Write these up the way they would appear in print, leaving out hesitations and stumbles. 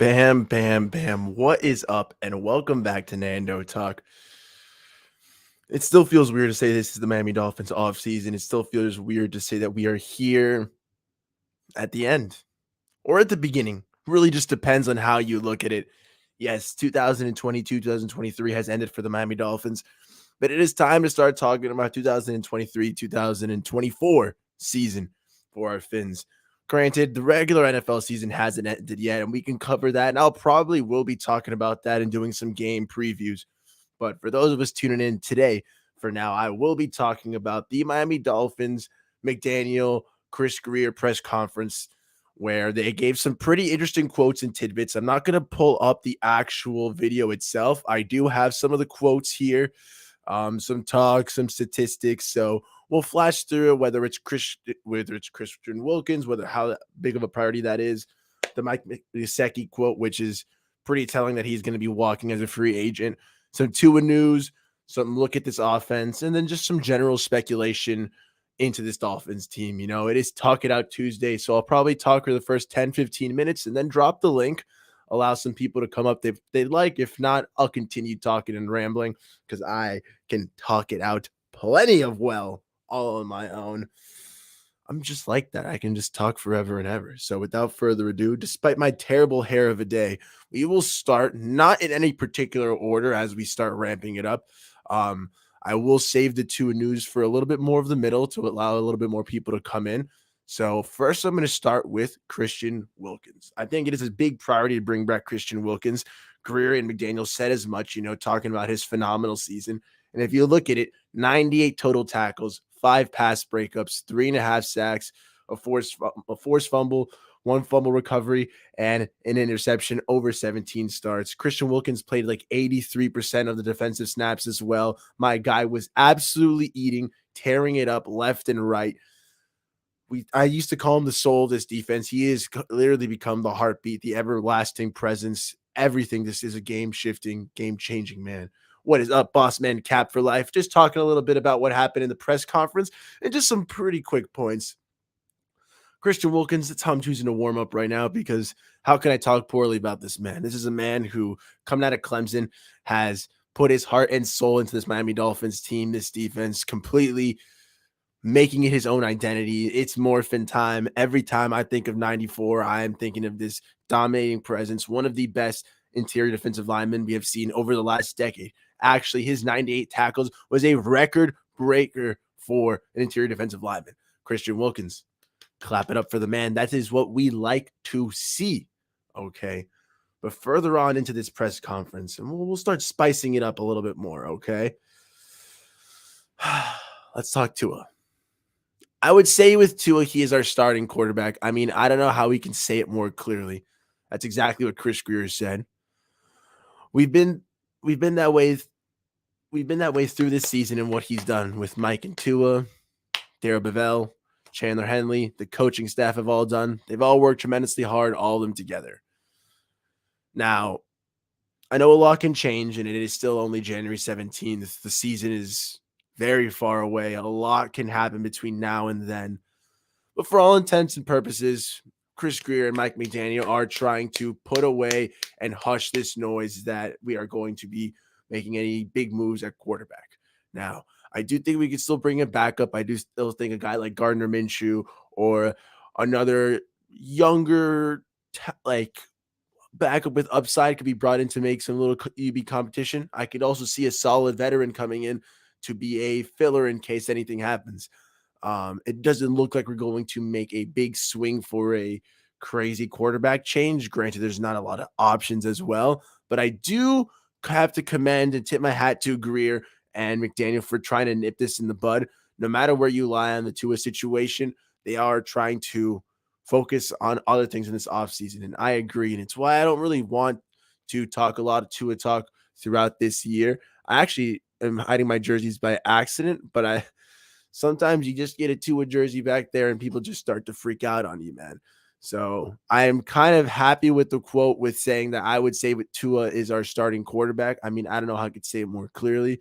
Bam, bam, bam. What is up? And welcome back to Nando Talk. It still feels weird to say this is the Miami Dolphins offseason. It still feels weird to say that we are here at the end or at the beginning. Really just depends on how you look at it. Yes, 2022, 2023 has ended for the Miami Dolphins, but it is time to start talking about 2023, 2024 season for our Fins. Granted, the regular NFL season hasn't ended yet, and we can cover that. And I'll probably will be talking about that and doing some game previews. But for those of us tuning in today, for now, I will be talking about the Miami Dolphins McDaniel Chris Grier press conference where they gave some pretty interesting quotes and tidbits. I'm not going to pull up the actual video itself. I do have some of the quotes here, some talk, some statistics. So we'll flash through it, whether it's Christian Wilkins, whether how big of a priority that is. The Mike Gesicki quote, which is pretty telling that he's going to be walking as a free agent. Some Tua news, some look at this offense, and then just some general speculation into this Dolphins team. You know, it is Talk It Out Tuesday, so I'll probably talk for the first 10, 15 minutes and then drop the link, allow some people to come up if they'd like. If not, I'll continue talking and rambling because I can talk it out plenty of well all on my own. I'm just like that. I can just talk forever and ever. So without further ado, despite my terrible hair of a day, we will start not in any particular order as we start ramping it up. I will save the Tua news for a little bit more of the middle to allow a little bit more people to come in. So first, I'm going to start with Christian Wilkins. I think it is a big priority to bring back Christian Wilkins. Grier and McDaniel said as much, talking about his phenomenal season. And if you look at it, 98 total tackles, 5 pass breakups, 3.5 sacks, a forced fumble, 1 fumble recovery, and an interception over 17 starts. Christian Wilkins played like 83% of the defensive snaps as well. My guy was absolutely tearing it up left and right. I used to call him the soul of this defense. He has literally become the heartbeat, the everlasting presence, everything. This is a game-shifting, game-changing man. What is up, boss man Cap for life? Just talking a little bit about what happened in the press conference and just some pretty quick points. Christian Wilkins, that's how I'm choosing to warm up right now because how can I talk poorly about this man? This is a man who, coming out of Clemson, has put his heart and soul into this Miami Dolphins team, this defense, completely making it his own identity. It's morphin time. Every time I think of 94, I am thinking of this dominating presence, one of the best interior defensive linemen we have seen over the last decade. Actually, his 98 tackles was a record breaker for an interior defensive lineman. Christian Wilkins, clap it up for the man. That is what we like to see. Okay. But further on into this press conference, and we'll start spicing it up a little bit more. Okay. Let's talk Tua. I would say with Tua, he is our starting quarterback. I mean, I don't know how we can say it more clearly. That's exactly what Chris Grier said. We've been that way. We've been that way through this season and what he's done with Mike and Tua, Darrell Bevell, Chandler Henley, the coaching staff have all done. They've all worked tremendously hard, all of them together. Now, I know a lot can change, and it is still only January 17th. The season is very far away. A lot can happen between now and then. But for all intents and purposes, Chris Grier and Mike McDaniel are trying to put away and hush this noise that we are going to be making any big moves at quarterback. Now, I do think we can still bring it back up. I do still think a guy like Gardner Minshew or another younger, backup with upside could be brought in to make some little QB competition. I could also see a solid veteran coming in to be a filler in case anything happens. It doesn't look like we're going to make a big swing for a crazy quarterback change. Granted, there's not a lot of options as well, but I do have to commend and tip my hat to Grier and McDaniel for trying to nip this in the bud. No matter where you lie on the Tua situation, they are trying to focus on other things in this offseason. And I agree. And it's why I don't really want to talk a lot of Tua talk throughout this year. I actually am hiding my jerseys by accident, but sometimes you just get a Tua jersey back there and people just start to freak out on you, man. So I am kind of happy with the quote with saying that I would say with Tua is our starting quarterback. I mean, I don't know how I could say it more clearly.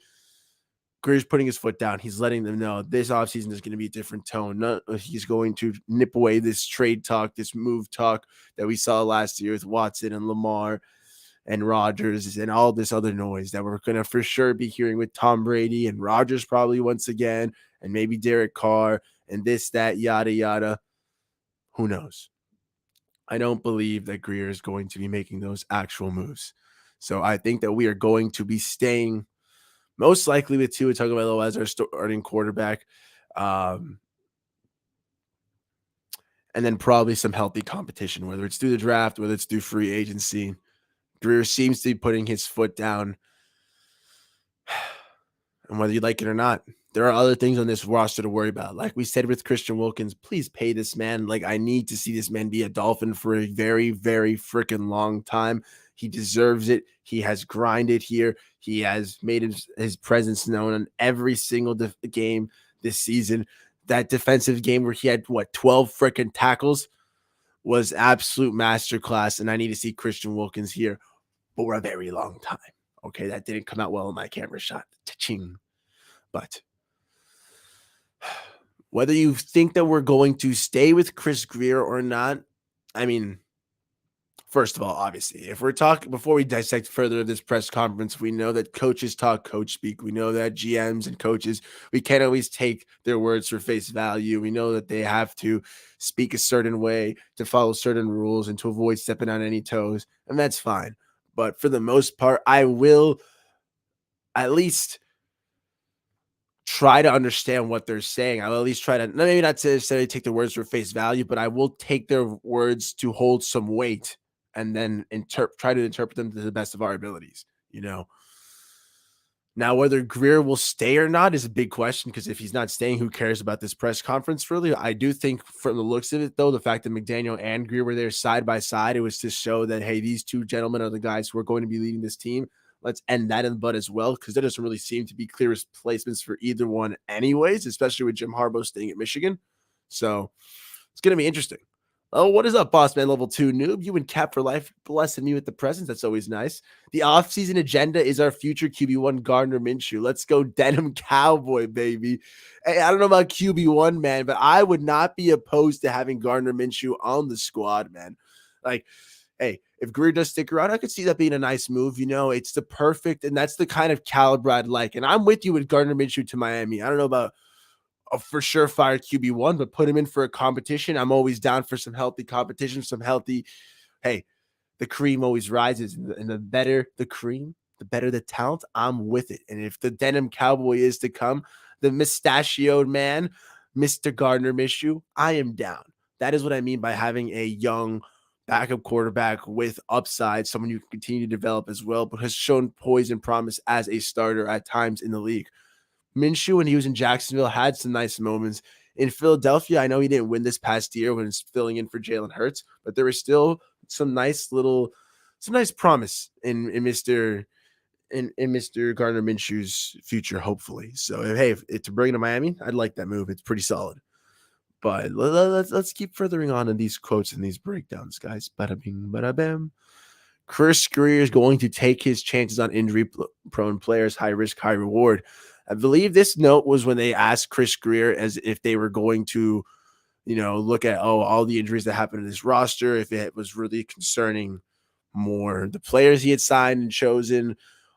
Grier's putting his foot down. He's letting them know this offseason is going to be a different tone. He's going to nip away this trade talk, this move talk that we saw last year with Watson and Lamar and Rodgers and all this other noise that we're going to for sure be hearing with Tom Brady and Rodgers probably once again, and maybe Derek Carr and this, that, yada, yada. Who knows? I don't believe that Grier is going to be making those actual moves. So I think that we are going to be staying most likely with Tua Tagovailoa as our starting quarterback. And then probably some healthy competition, whether it's through the draft, whether it's through free agency. Grier seems to be putting his foot down. And whether you like it or not, there are other things on this roster to worry about. Like we said with Christian Wilkins, please pay this man. Like I need to see this man be a Dolphin for a very, very freaking long time. He deserves it. He has grinded here. He has made his presence known on every single game this season. That defensive game where he had, 12 freaking tackles was absolute masterclass. And I need to see Christian Wilkins here for a very long time. Okay, that didn't come out well in my camera shot. Ta-ching. But whether you think that we're going to stay with Chris Grier or not, I mean, first of all, obviously, if we're talking, before we dissect further this press conference, we know that coaches talk coach speak. We know that GMs and coaches, we can't always take their words for face value. We know that they have to speak a certain way to follow certain rules and to avoid stepping on any toes, and that's fine. But for the most part, I will at least try to understand what they're saying. I will at least try to, maybe not necessarily take their words for face value, but I will take their words to hold some weight and then try to interpret them to the best of our abilities, Now, whether Grier will stay or not is a big question, because if he's not staying, who cares about this press conference, really? I do think from the looks of it, though, the fact that McDaniel and Grier were there side by side, it was to show that, hey, these two gentlemen are the guys who are going to be leading this team. Let's end that in the bud as well, because there doesn't really seem to be clear replacements for either one anyways, especially with Jim Harbaugh staying at Michigan. So it's going to be interesting. Oh, what is up, Boss Man Level 2 Noob? You and Cap for life, blessing me with the presence. That's always nice. The offseason agenda is our future QB1 Gardner Minshew. Let's go denim cowboy, baby. Hey, I don't know about QB1, man, but I would not be opposed to having Gardner Minshew on the squad, man. Like, hey, if Grier does stick around, I could see that being a nice move. It's the perfect, and that's the kind of caliber I'd like. And I'm with you with Gardner Minshew to Miami. I don't know about a for sure fire QB1, but put him in for a competition. I'm always down for some healthy competition, hey, the cream always rises, and the better the cream, the better the talent. I'm with it. And if the denim cowboy is to come, the mustachioed man, Mr. Gardner Minshew, I am down. That is what I mean by having a young backup quarterback with upside, someone you can continue to develop as well, but has shown poise and promise as a starter at times in the league. Minshew, when he was in Jacksonville, had some nice moments. In Philadelphia, I know he didn't win this past year when he's filling in for Jalen Hurts, but there was still some nice promise in Mr. Gardner Minshew's future, hopefully. So, hey, to bring him to Miami, I'd like that move. It's pretty solid. But let's keep furthering on in these quotes and these breakdowns, guys. Bada bing, bada bam. Chris Grier is going to take his chances on injury-prone players, high risk, high reward. I believe this note was when they asked Chris Grier as if they were going to, look at, all the injuries that happened in this roster, if it was really concerning more the players he had signed and chosen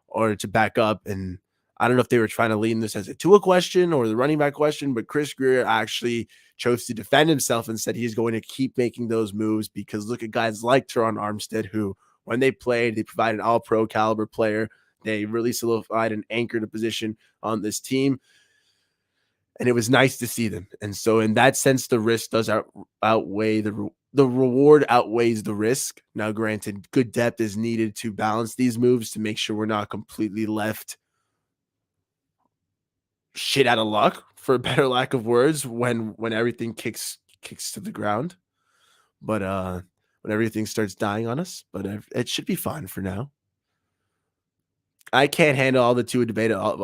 or to back up. And I don't know if they were trying to lean this as a Tua question or the running back question, but Chris Grier actually chose to defend himself and said he's going to keep making those moves because look at guys like Teron Armstead, who when they played, they provided an all-pro caliber player. They really solidified and anchored a position on this team. And it was nice to see them. And so in that sense, the risk does outweigh the reward outweighs the risk. Now, granted, good depth is needed to balance these moves to make sure we're not completely left shit out of luck, for a better lack of words, when everything kicks to the ground. But when everything starts dying on us, but it should be fine for now. I can't handle all the Tua debate all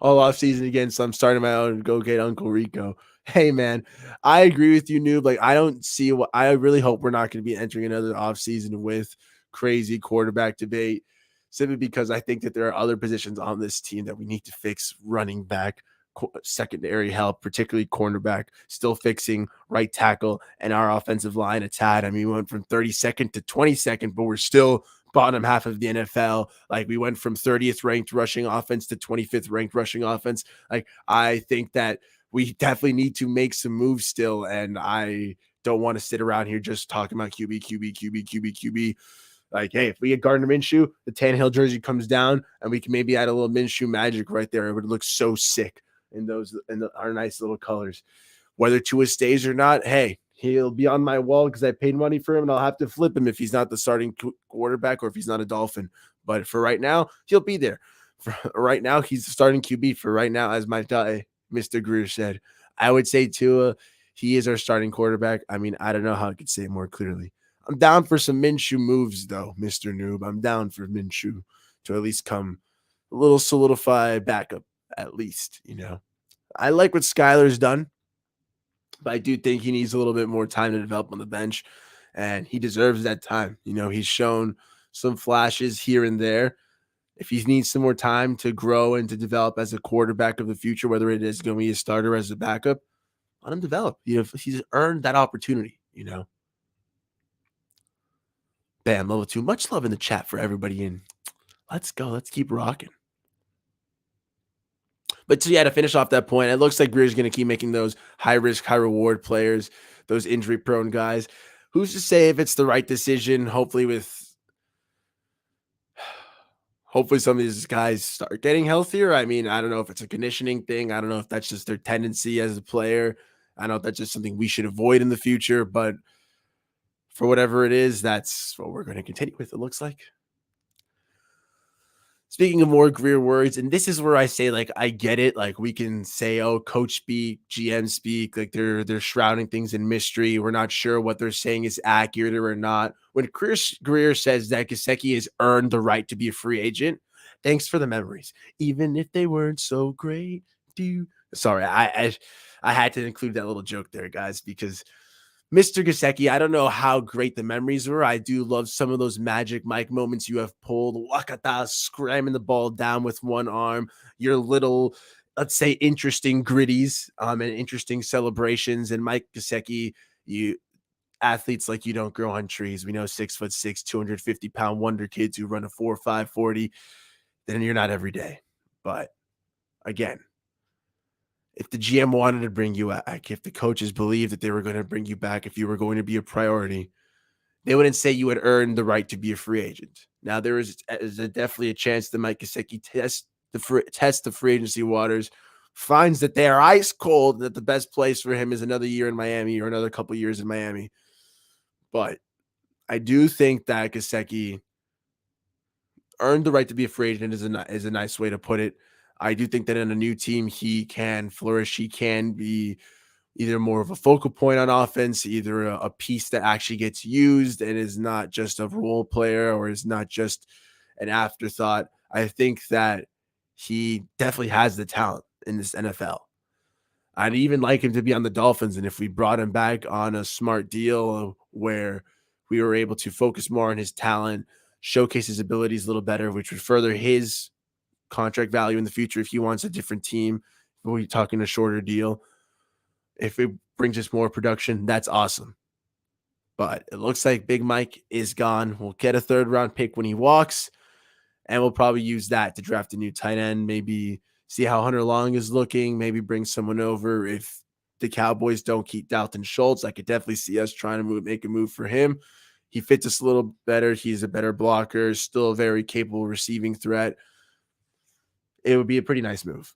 all off season again, so I'm starting my own. Go get Uncle Rico. Hey man, I agree with you, noob. Like I don't see I really hope we're not going to be entering another off season with crazy quarterback debate. simply because I think that there are other positions on this team that we need to fix. Running back, secondary help, particularly cornerback, still fixing right tackle, and our offensive line a tad. I mean, we went from 32nd to 22nd, but we're still bottom half of the NFL. Like, we went from 30th ranked rushing offense to 25th ranked rushing offense. Like, I think that we definitely need to make some moves still, and I don't want to sit around here just talking about QB. Like, hey, if we get Gardner Minshew, the Tannehill jersey comes down, and we can maybe add a little Minshew magic right there. It would look so sick in our nice little colors. Whether Tua stays or not, hey, he'll be on my wall because I paid money for him, and I'll have to flip him if he's not the starting quarterback or if he's not a Dolphin. But for right now, he'll be there. For right now, he's the starting QB. For right now, as my guy, Mr. Grier, said, I would say Tua, he is our starting quarterback. I mean, I don't know how I could say it more clearly. I'm down for some Minshew moves, though, Mr. Noob. I'm down for Minshew to at least come a little solidified backup, at least, I like what Skylar's done, but I do think he needs a little bit more time to develop on the bench, and he deserves that time. He's shown some flashes here and there. If he needs some more time to grow and to develop as a quarterback of the future, whether it is going to be a starter or as a backup, let him develop. He's earned that opportunity, Bam, level 2. Much love in the chat for everybody, and let's go. Let's keep rocking. But so, yeah, to finish off that point, it looks like Grier's going to keep making those high-risk, high-reward players, those injury-prone guys. Who's to say if it's the right decision? Hopefully some of these guys start getting healthier. I mean, I don't know if it's a conditioning thing. I don't know if that's just their tendency as a player. I don't know if that's just something we should avoid in the future. But for whatever it is, that's what we're going to continue with, it looks like. Speaking of more Grier words, and this is where I say, like, I get it. Like, we can say, oh, coach speak, GM speak, like they're shrouding things in mystery. We're not sure what they're saying is accurate or not. When Chris Grier says that Gesicki has earned the right to be a free agent, thanks for the memories, even if they weren't so great. Sorry, I had to include that little joke there, guys, because Mr. Gesicki, I don't know how great the memories were. I do love some of those Magic Mike moments you have pulled. Wakata, scramming the ball down with one arm. Your little, let's say, interesting gritties and interesting celebrations. And Mike Gesicki, you athletes like you don't grow on trees. We know 6'6", 250-pound wonder kids who run a 4.5 40. Then you're not every day. But again, if the GM wanted to bring you back, if the coaches believed that they were going to bring you back, if you were going to be a priority, they wouldn't say you had earned the right to be a free agent. Now, there is definitely a chance that Mike Gesicki test the free agency waters, finds that they are ice cold, and that the best place for him is another year in Miami or another couple years in Miami. But I do think that Gesicki earned the right to be a free agent is a nice way to put it. I do think that in a new team, he can flourish. He can be either more of a focal point on offense, either a piece that actually gets used and is not just a role player or is not just an afterthought. I think that he definitely has the talent in this NFL. I'd even like him to be on the Dolphins. And if we brought him back on a smart deal where we were able to focus more on his talent, showcase his abilities a little better, which would further his contract value in the future if he wants a different team, we're talking a shorter deal. If it brings us more production, that's awesome. But it looks like Big Mike is gone. We'll get a third-round pick when he walks, and we'll probably use that to draft a new tight end, maybe see how Hunter Long is looking, maybe bring someone over. If the Cowboys don't keep Dalton Schultz, I could definitely see us trying to make a move for him. He fits us a little better. He's a better blocker, still a very capable receiving threat. It would be a pretty nice move.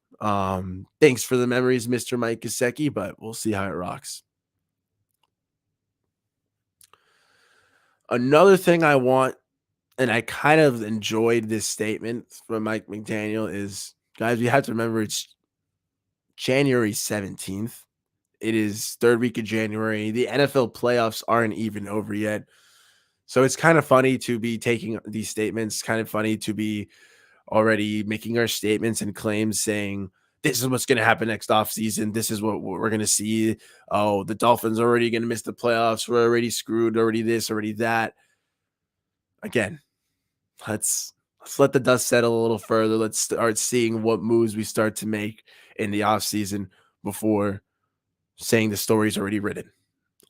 Thanks for the memories, Mr. Mike Gesicki, but we'll see how it rocks. Another thing I want, and I kind of enjoyed this statement from Mike McDaniel, is, guys, we have to remember it's January 17th. It is third week of January. The NFL playoffs aren't even over yet. So it's kind of funny to be taking these statements, kind of funny to be already making our statements and claims saying, this is what's going to happen next offseason. This is what we're going to see. Oh, the Dolphins are already going to miss the playoffs. We're already screwed. Already this, already that. Again, let's Let's let the dust settle a little further. Let's start seeing what moves we start to make in the offseason before saying the story's already written.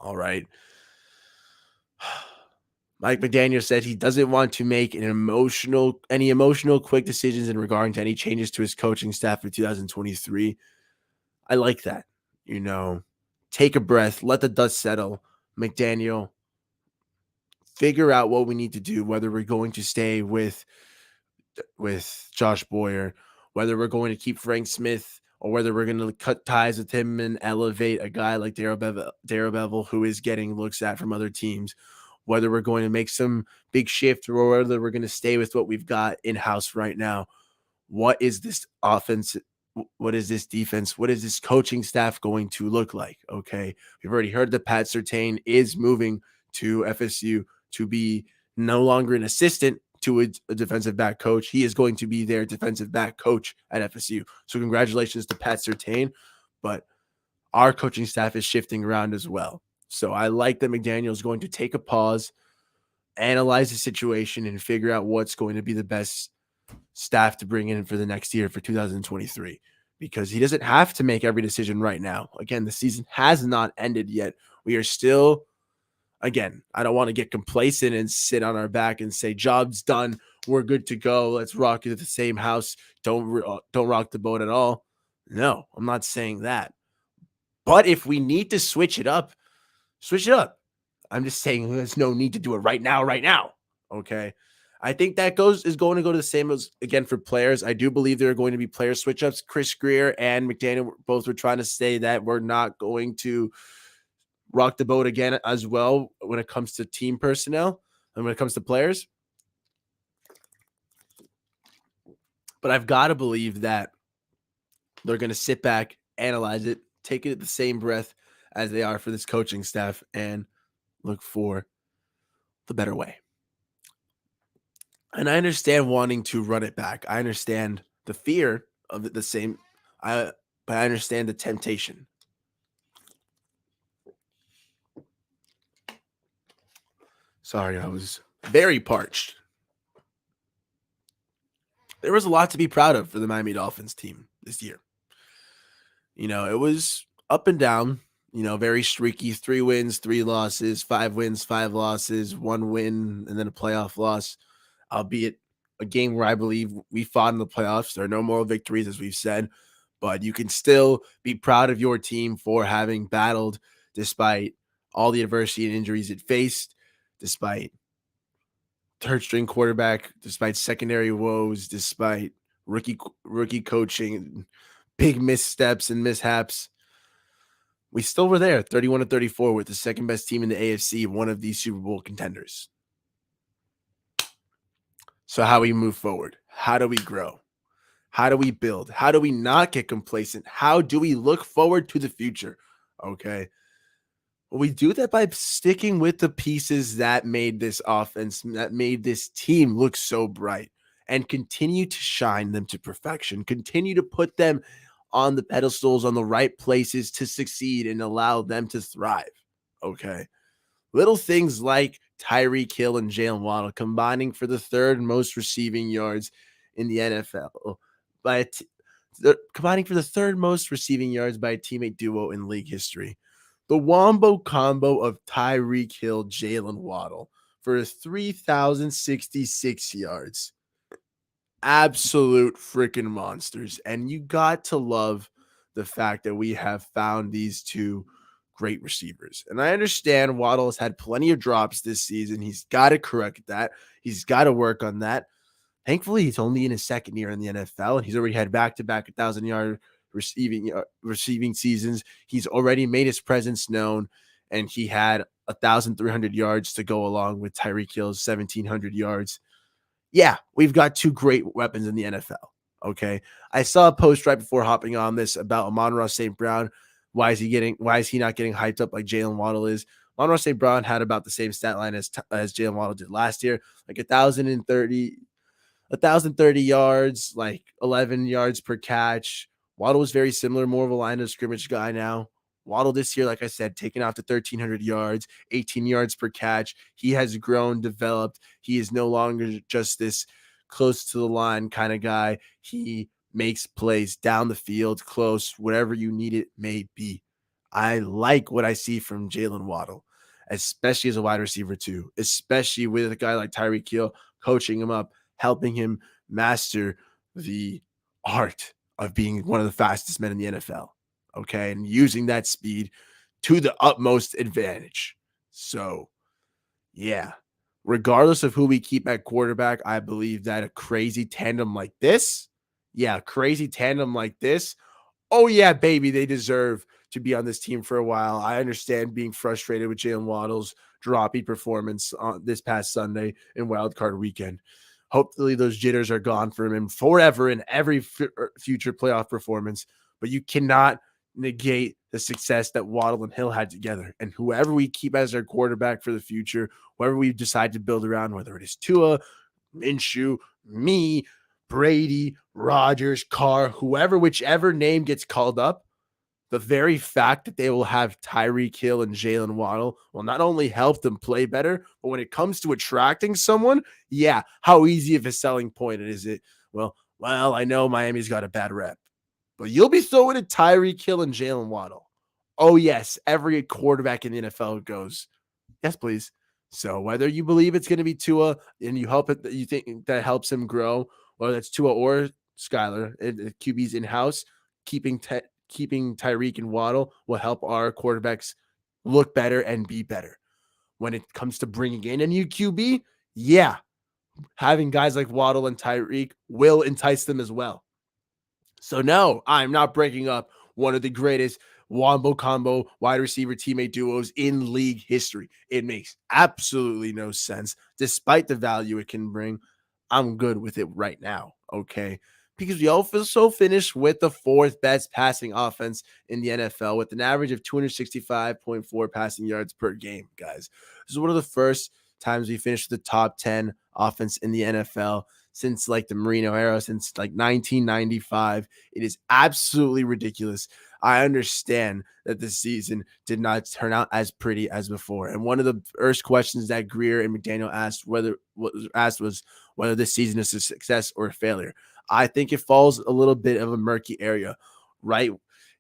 All right. Mike McDaniel said he doesn't want to make any emotional quick decisions in regarding to any changes to his coaching staff for 2023. I like that. Take a breath, let the dust settle. McDaniel, figure out what we need to do, whether we're going to stay with Josh Boyer, whether we're going to keep Frank Smith, or whether we're going to cut ties with him and elevate a guy like Darrell Bevel, who is getting looks at from other teams, whether we're going to make some big shift or whether we're going to stay with what we've got in-house right now. What is this offense? What is this defense? What is this coaching staff going to look like? Okay. We've already heard that Pat Surtain is moving to FSU to be no longer an assistant to a defensive back coach. He is going to be their defensive back coach at FSU. So congratulations to Pat Surtain, but our coaching staff is shifting around as well. So I like that McDaniel is going to take a pause, analyze the situation, and figure out what's going to be the best staff to bring in for the next year for 2023, because he doesn't have to make every decision right now. Again, the season has not ended yet. We are still, again, I don't want to get complacent and sit on our back and say, job's done. We're good to go. Let's rock it at the same house. Don't rock the boat at all. No, I'm not saying that. But if we need to switch it up, switch it up. I'm just saying there's no need to do it right now. Okay. I think that is going to go to the same as, again, for players. I do believe there are going to be player switch ups. Chris Grier and McDaniel both were trying to say that we're not going to rock the boat again as well when it comes to team personnel and when it comes to players. But I've got to believe that they're going to sit back, analyze it, take it at the same breath as they are for this coaching staff, and look for the better way. And I understand wanting to run it back. I understand the fear of it but I understand the temptation. Sorry, I was very parched. There was a lot to be proud of for the Miami Dolphins team this year. It was up and down, very streaky, 3 wins, 3 losses, 5 wins, 5 losses, 1 win, and then a playoff loss, albeit a game where I believe we fought in the playoffs. There are no moral victories, as we've said, but you can still be proud of your team for having battled despite all the adversity and injuries it faced, despite third-string quarterback, despite secondary woes, despite rookie coaching, big missteps and mishaps. We still were there, 31-34, with the second best team in the AFC, one of these Super Bowl contenders. So how do we move forward? How do we grow? How do we build? How do we not get complacent? How do we look forward to the future? Okay. Well, we do that by sticking with the pieces that made this offense, that made this team look so bright, and continue to shine them to perfection. Continue to put them on the pedestals, on the right places to succeed and allow them to thrive. Okay. Little things like Tyreek Hill and Jalen Waddle combining for the 3rd most receiving yards in the NFL, combining for the 3rd most receiving yards by a teammate duo in league history. The Wombo combo of Tyreek Hill, Jalen Waddle for 3,066 yards. Absolute freaking monsters. And you got to love the fact that we have found these two great receivers. And I understand Waddle has had plenty of drops this season. He's got to correct that. He's got to work on that. Thankfully, he's only in his 2nd year in the NFL, and he's already had back-to-back 1,000-yard receiving seasons. He's already made his presence known, and he had 1,300 yards to go along with Tyreek Hill's 1,700 yards. Yeah, we've got 2 great weapons in the NFL. Okay. I saw a post right before hopping on this about Amon-Ra St. Brown. Why is he not getting hyped up like Jalen Waddle is? Amon-Ra St. Brown had about the same stat line as Jalen Waddle did last year, like 1,030 yards, like 11 yards per catch. Waddle was very similar, more of a line of scrimmage guy now. Waddle this year, like I said, taking off to 1,300 yards, 18 yards per catch. He has grown, developed. He is no longer just this close to the line kind of guy. He makes plays down the field, close, whatever you need it may be. I like what I see from Jalen Waddle, especially as a wide receiver too, especially with a guy like Tyreek Hill coaching him up, helping him master the art of being one of the fastest men in the NFL. Okay. And using that speed to the utmost advantage. So, yeah, regardless of who we keep at quarterback, I believe that a crazy tandem like this, oh, yeah, baby, they deserve to be on this team for a while. I understand being frustrated with Jalen Waddle's droppy performance on this past Sunday in Wild Card Weekend. Hopefully those jitters are gone from him forever in every future playoff performance, but you cannot negate the success that Waddle and Hill had together. And whoever we keep as our quarterback for the future, whoever we decide to build around, whether it is Tua, Minshew, me, Brady, Rodgers, Carr, whichever name gets called up, the very fact that they will have Tyreek Hill and Jalen Waddle will not only help them play better, but when it comes to attracting someone, yeah, how easy of a selling point is it? Well, I know Miami's got a bad rep, but you'll be throwing at Tyreek Hill and Jalen Waddle. Oh, yes, every quarterback in the NFL goes, yes, please. So whether you believe it's going to be Tua and you think that helps him grow, whether that's Tua or Skyler, QB's in-house, keeping Tyreek and Waddle will help our quarterbacks look better and be better. When it comes to bringing in a new QB, yeah, having guys like Waddle and Tyreek will entice them as well. So no, I'm not breaking up one of the greatest wombo combo wide receiver teammate duos in league history. It makes absolutely no sense. Despite the value it can bring, I'm good with it right now. Okay. Because we also finished with the fourth best passing offense in the NFL with an average of 265.4 passing yards per game, guys. This is one of the first times we finished the top 10 offense in the NFL since like the Marino era, since like 1995. It is absolutely ridiculous. I understand that this season did not turn out as pretty as before. And one of the first questions that Grier and McDaniel asked was whether this season is a success or a failure. I think it falls a little bit of a murky area, right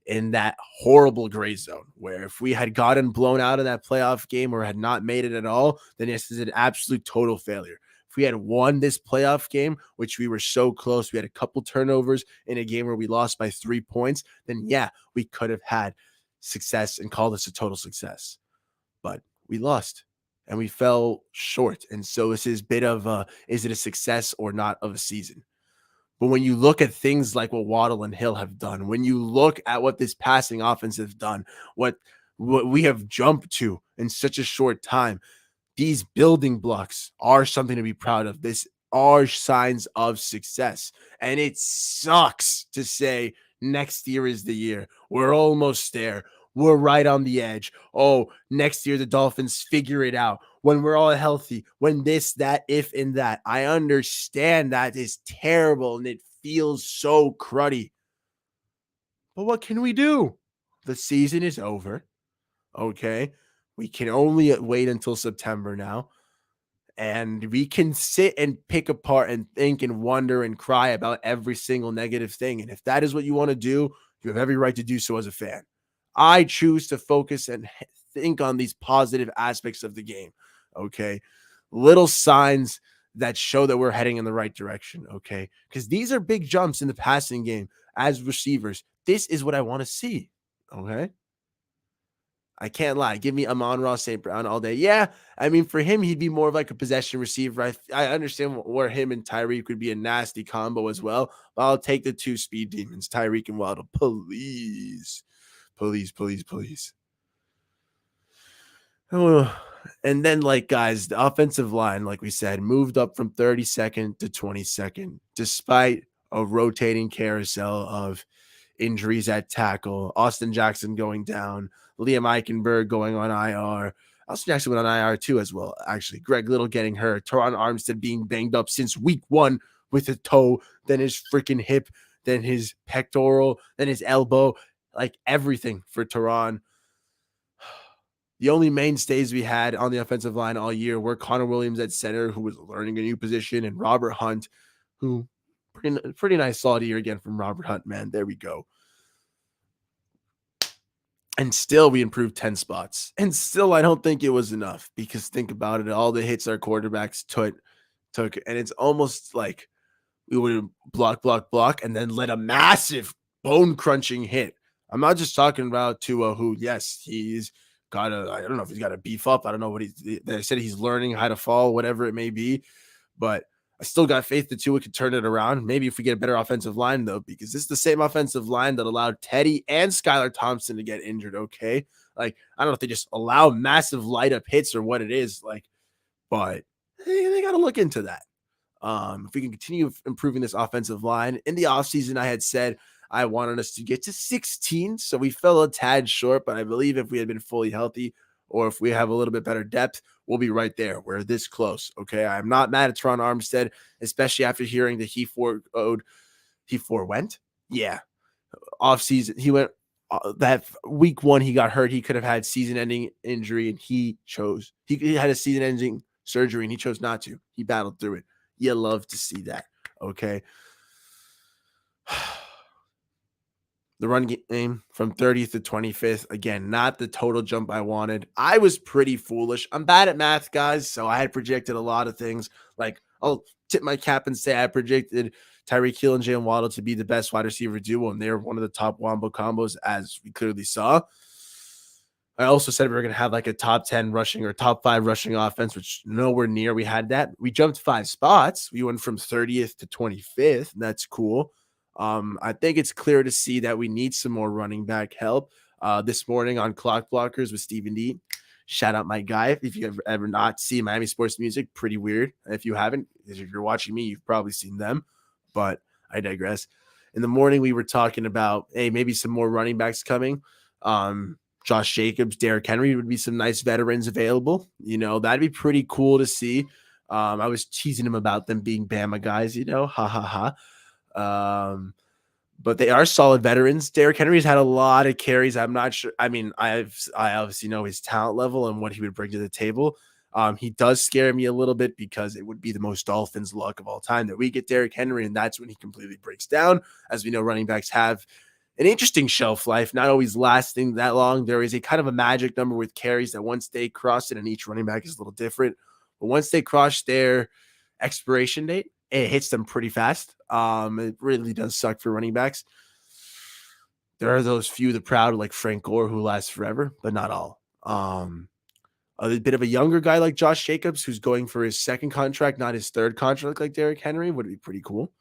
in that horrible gray zone where if we had gotten blown out of that playoff game or had not made it at all, then this is an absolute total failure. If we had won this playoff game, which we were so close, we had a couple turnovers in a game where we lost by 3 points, then yeah, we could have had success and called this a total success. But we lost and we fell short. And so this is a bit of is it a success or not of a season? But when you look at things like what Waddle and Hill have done, when you look at what this passing offense has done, what we have jumped to in such a short time, these building blocks are something to be proud of. This are signs of success. And it sucks to say next year is the year. We're almost there. We're right on the edge. Oh, next year the Dolphins figure it out. When we're all healthy, when this, that, if, and that. I understand that is terrible and it feels so cruddy. But what can we do? The season is over. Okay. We can only wait until September now. And we can sit and pick apart and think and wonder and cry about every single negative thing. And if that is what you want to do, you have every right to do so as a fan. I choose to focus and think on these positive aspects of the game. Okay. Little signs that show that we're heading in the right direction. Okay. Because these are big jumps in the passing game as receivers. This is what I want to see. Okay. I can't lie. Give me Amon-Ra St. Brown all day. Yeah, I mean, for him, he'd be more of like a possession receiver. I understand where him and Tyreek would be a nasty combo as well. But I'll take the two speed demons, Tyreek and Waddle. Please. Oh, and then, like, guys, the offensive line, like we said, moved up from 32nd to 22nd, despite a rotating carousel of injuries at tackle, Austin Jackson going down, Liam Eichenberg going on IR. Austin Jackson went on IR too as well, actually. Greg Little getting hurt. Teron Armstead being banged up since week 1 with a toe, then his freaking hip, then his pectoral, then his elbow, like everything for Teron. The only mainstays we had on the offensive line all year were Connor Williams at center, who was learning a new position, and Robert Hunt, who pretty nice solid year again from Robert Hunt, man. There we go. And still we improved 10 spots. And still I don't think it was enough, because think about it, all the hits our quarterbacks took, and it's almost like we would block, and then let a massive bone crunching hit. I'm not just talking about Tua, who, yes, he's got to, I don't know if he's got to beef up. I don't know what they said he's learning how to fall, whatever it may be. But I still got faith that Tua could turn it around. Maybe if we get a better offensive line, though, because this is the same offensive line that allowed Teddy and Skylar Thompson to get injured. Okay. Like, I don't know if they just allow massive light up hits or what it is, like, but they got to look into that. If we can continue improving this offensive line. In the offseason, I had said I wanted us to get to 16. So we fell a tad short, but I believe if we had been fully healthy, or if we have a little bit better depth, we'll be right there. We're this close. Okay. I'm not mad at Teron Armstead, especially after hearing that he forewent. Yeah. Offseason. He went that week 1, he got hurt. He could have had season ending injury, and he had a season ending surgery and he chose not to. He battled through it. You love to see that. Okay. The run game from 30th to 25th. Again, not the total jump I wanted. I was pretty foolish. I'm bad at math, guys, so I had projected a lot of things. Like, I'll tip my cap and say I predicted Tyreek Hill and Jalen Waddle to be the best wide receiver duo, and they're one of the top wombo combos, as we clearly saw. I also said we were going to have like a top 10 rushing or top 5 rushing offense, which nowhere near we had that. We jumped 5 spots. We went from 30th to 25th. That's cool. I think it's clear to see that we need some more running back help. This morning on Clock Blockers with Stephen D. Shout out my guy. If you ever not seen Miami Sports Music, pretty weird. If you haven't, if you're watching me, you've probably seen them, but I digress. In the morning, we were talking about, hey, maybe some more running backs coming. Josh Jacobs, Derrick Henry would be some nice veterans available. You know, that'd be pretty cool to see. I was teasing him about them being Bama guys, ha ha ha. But they are solid veterans. Derrick Henry's had a lot of carries. I'm not sure. I mean, I obviously know his talent level and what he would bring to the table. He does scare me a little bit, because it would be the most Dolphins luck of all time that we get Derrick Henry, and that's when he completely breaks down. As we know, running backs have an interesting shelf life, not always lasting that long. There is a kind of a magic number with carries that once they cross it, and each running back is a little different, but once they cross their expiration date, it hits them pretty fast. It really does suck for running backs. There are those few, the proud, like Frank Gore, who lasts forever, but not all. A bit of a younger guy like Josh Jacobs, who's going for his 2nd contract, not his 3rd contract like Derrick Henry, would be pretty cool.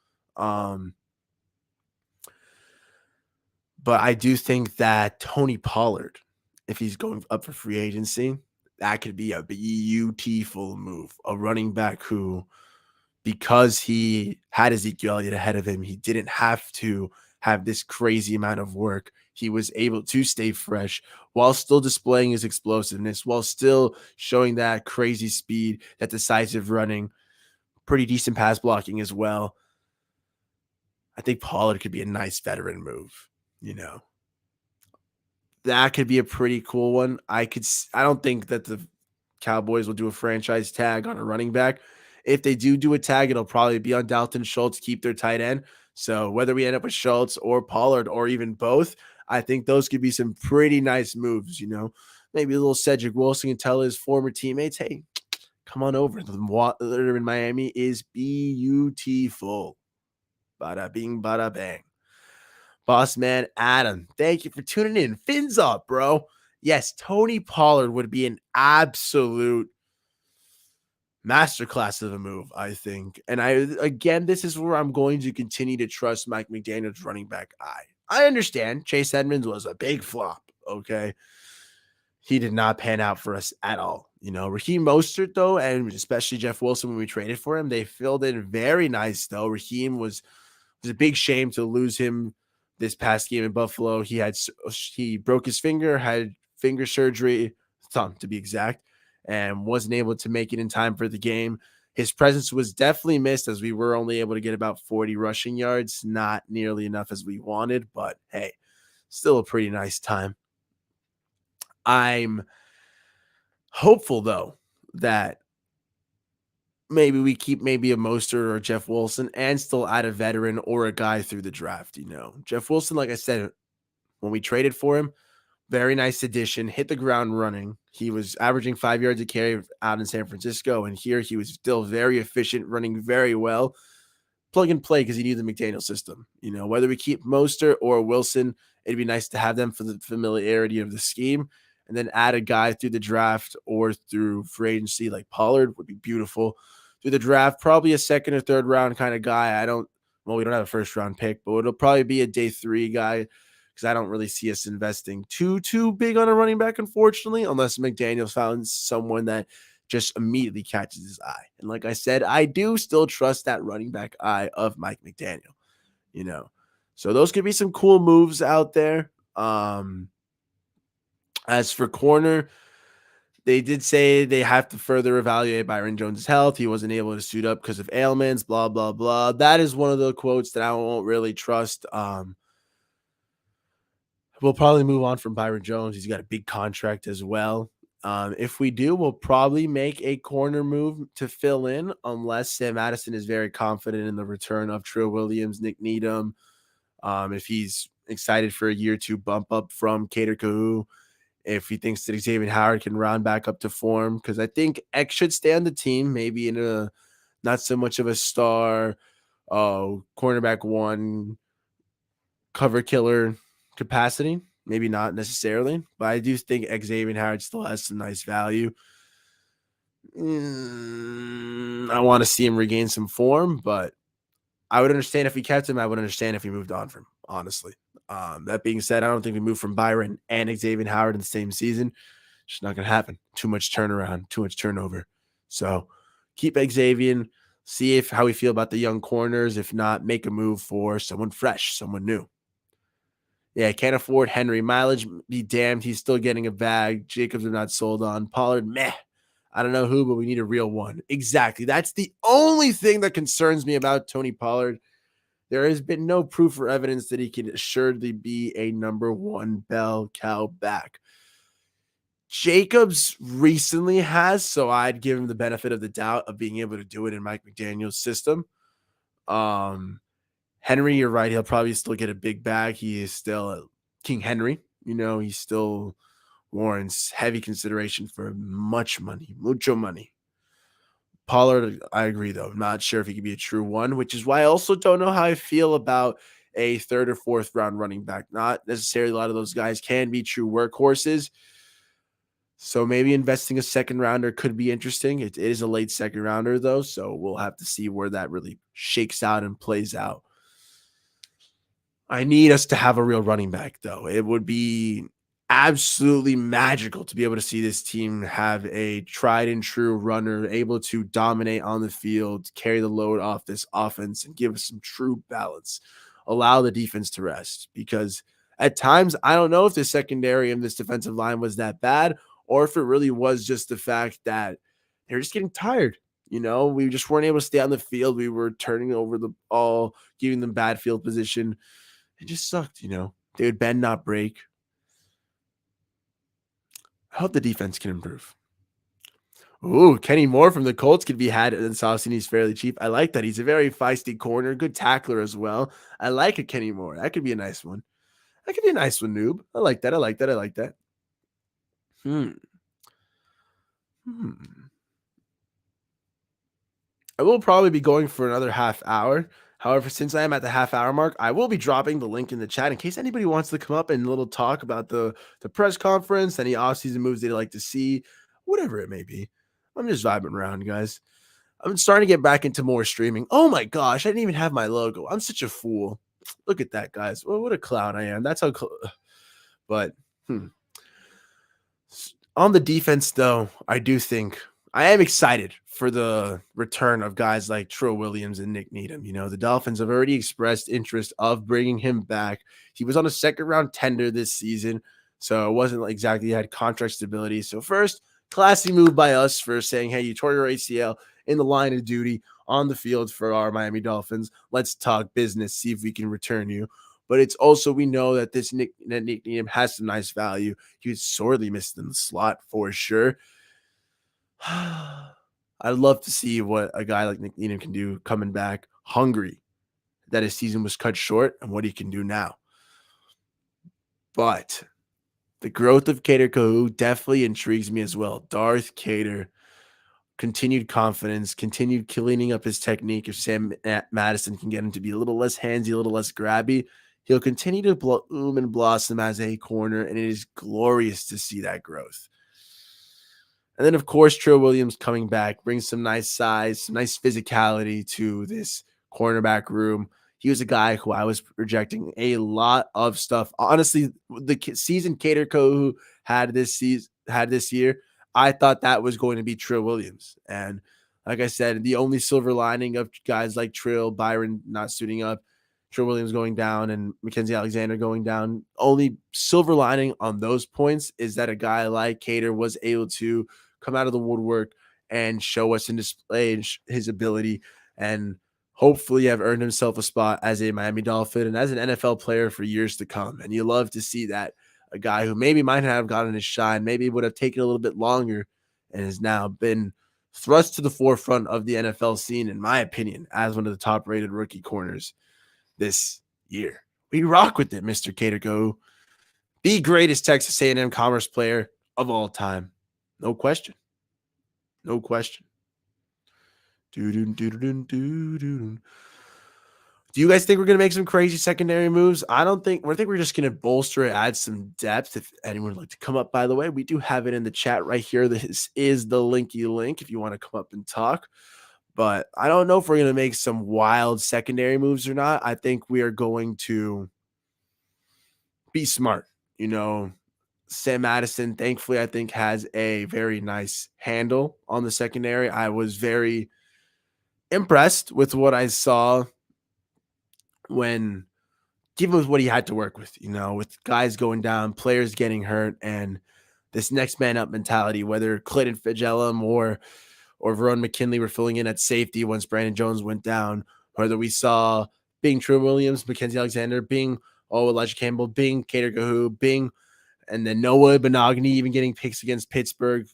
But I do think that Tony Pollard, if he's going up for free agency, that could be a beautiful move. A running back who, because he had Ezekiel Elliott ahead of him, he didn't have to have this crazy amount of work. He was able to stay fresh while still displaying his explosiveness, while still showing that crazy speed, that decisive running, pretty decent pass blocking as well. I think Pollard could be a nice veteran move. That could be a pretty cool one. I don't think that the Cowboys will do a franchise tag on a running back. If they do a tag, it'll probably be on Dalton Schultz, keep their tight end. So whether we end up with Schultz or Pollard or even both, I think those could be some pretty nice moves. Maybe a little Cedric Wilson can tell his former teammates, hey, come on over. The water in Miami is beautiful. Bada bing, bada bang. Boss man Adam, thank you for tuning in. Fins up, bro. Yes, Tony Pollard would be an absolute masterclass of a move, I think. And this is where I'm going to continue to trust Mike McDaniel's running back eye. I understand Chase Edmonds was a big flop, okay? He did not pan out for us at all. Raheem Mostert, though, and especially Jeff Wilson when we traded for him, they filled in very nice, though. Raheem was a big shame to lose him this past game in Buffalo. He broke his finger, had finger surgery, thumb to be exact, and wasn't able to make it in time for the game. His presence was definitely missed, as we were only able to get about 40 rushing yards, not nearly enough as we wanted, but hey, still a pretty nice time. I'm hopeful, though, that maybe we keep maybe a Mostert or a Jeff Wilson and still add a veteran or a guy through the draft. Jeff Wilson, like I said, when we traded for him, very nice addition, hit the ground running. He was averaging 5 yards a carry out in San Francisco, and here he was still very efficient, running very well. Plug and play because he knew the McDaniel system. Whether we keep Mostert or Wilson, it'd be nice to have them for the familiarity of the scheme, and then add a guy through the draft or through free agency like Pollard would be beautiful. Through the draft, probably a second or third round kind of guy. We don't have a first round pick, but it'll probably be a day 3 guy because I don't really see us investing too big on a running back, unfortunately, unless McDaniel's found someone that just immediately catches his eye. And like I said, I do still trust that running back eye of Mike McDaniel. So those could be some cool moves out there. As for corner, they did say they have to further evaluate Byron Jones' health. He wasn't able to suit up because of ailments, blah, blah, blah. That is one of the quotes that I won't really trust. We'll probably move on from Byron Jones. He's got a big contract as well. If we do, we'll probably make a corner move to fill in unless Sam Madison is very confident in the return of Trill Williams, Nick Needham. If he's excited for a year 2 bump up from Cater Kahu, if he thinks that Xavier Howard can round back up to form, because I think X should stay on the team, maybe in a not so much of a star, cornerback 1, cover killer capacity. Maybe not necessarily, but I do think Xavier Howard still has some nice value. I want to see him regain some form, but I would understand if we kept him. I would understand if he moved on from him, honestly. That being said, I don't think we moved from Byron and Xavier Howard in the same season. It's just not going to happen. Too much turnaround, too much turnover. So keep Xavier, see how we feel about the young corners. If not, make a move for someone fresh, someone new. Yeah, can't afford Henry. Mileage be damned. He's still getting a bag. Jacobs are not sold on. Pollard, meh. I don't know who, but we need a real one. Exactly. That's the only thing that concerns me about Tony Pollard. There has been no proof or evidence that he can assuredly be a number 1 bell cow back. Jacobs recently has, so I'd give him the benefit of the doubt of being able to do it in Mike McDaniel's system. Henry, you're right. He'll probably still get a big bag. He is still King Henry. He still warrants heavy consideration for mucho money. Pollard, I agree, though. I'm not sure if he could be a true 1, which is why I also don't know how I feel about a 3rd or 4th round running back. Not necessarily a lot of those guys can be true workhorses. So maybe investing a 2nd rounder could be interesting. It is a late 2nd rounder, though, so we'll have to see where that really shakes out and plays out. I need us to have a real running back, though. It would be absolutely magical to be able to see this team have a tried and true runner able to dominate on the field, carry the load off this offense, and give us some true balance. Allow the defense to rest, because at times I don't know if the secondary and this defensive line was that bad, or if it really was just the fact that they're just getting tired. We just weren't able to stay on the field. We were turning over the ball, giving them bad field position. It just sucked. They would bend, not break. I hope the defense can improve. Ooh, Kenny Moore from the Colts could be had in Saucing. He's fairly cheap. I like that. He's a very feisty corner, good tackler as well. I like a Kenny Moore. That could be a nice one. Noob. I like that. I will probably be going for another half hour. However, since I am at the half hour mark, I will be dropping the link in the chat in case anybody wants to come up and a little talk about the press conference, any offseason moves they'd like to see, whatever it may be. I'm just vibing around, guys. I'm starting to get back into more streaming. Oh my gosh, I didn't even have my logo. I'm such a fool. Look at that, guys. Well, what a clown I am. That's how but on the defense, though, I do think I am excited for the return of guys like Trill Williams and Nick Needham. The Dolphins have already expressed interest of bringing him back. He was on a 2nd round tender this season, so it wasn't exactly he had contract stability. So first, classy move by us for saying, hey, you tore your ACL in the line of duty on the field for our Miami Dolphins. Let's talk business, see if we can return you. But it's also, we know that this Nick Needham has some nice value. He was sorely missed in the slot for sure. I I'd love to see what a guy like McDaniel can do coming back hungry that his season was cut short and what he can do now. But the growth of Cater Kahu definitely intrigues me as well. Darth Cater, continued confidence, continued cleaning up his technique. If Sam Madison can get him to be a little less handsy, a little less grabby, he'll continue to bloom and blossom as a corner, and it is glorious to see that growth. And then, of course, Trill Williams coming back brings some nice size, some nice physicality to this cornerback room. He was a guy who I was projecting a lot of stuff. Honestly, the season Cater Kohu had this year, I thought that was going to be Trill Williams. And like I said, the only silver lining of guys like Trill, Byron not suiting up, Trill Williams going down, and Mackenzie Alexander going down, only silver lining on those points is that a guy like Cater was able to come out of the woodwork and show us and display his ability, and hopefully have earned himself a spot as a Miami Dolphin and as an NFL player for years to come. And you love to see that, a guy who maybe might have gotten his shine, maybe would have taken a little bit longer, and has now been thrust to the forefront of the NFL scene, in my opinion, as one of the top-rated rookie corners this year. We rock with it, Mr. Cater Go. The greatest Texas A&M Commerce player of all time. No question. No question. Do you guys think we're going to make some crazy secondary moves? I think we're just going to bolster it, add some depth. If anyone would like to come up, by the way, we do have it in the chat right here. This is the linky link if you want to come up and talk. But I don't know if we're going to make some wild secondary moves or not. I think we are going to be smart. Sam Madison, thankfully, I think has a very nice handle on the secondary. I was very impressed with what I saw when given with what he had to work with, with guys going down, players getting hurt, and this next man up mentality, whether Clayton Fitzgerald or Verone McKinley were filling in at safety once Brandon Jones went down, whether we saw Bing Trill Williams, Mackenzie Alexander, Bing, Elijah Campbell, Bing, Cater Kahu, Bing, and then Noah Benogany even getting picks against Pittsburgh,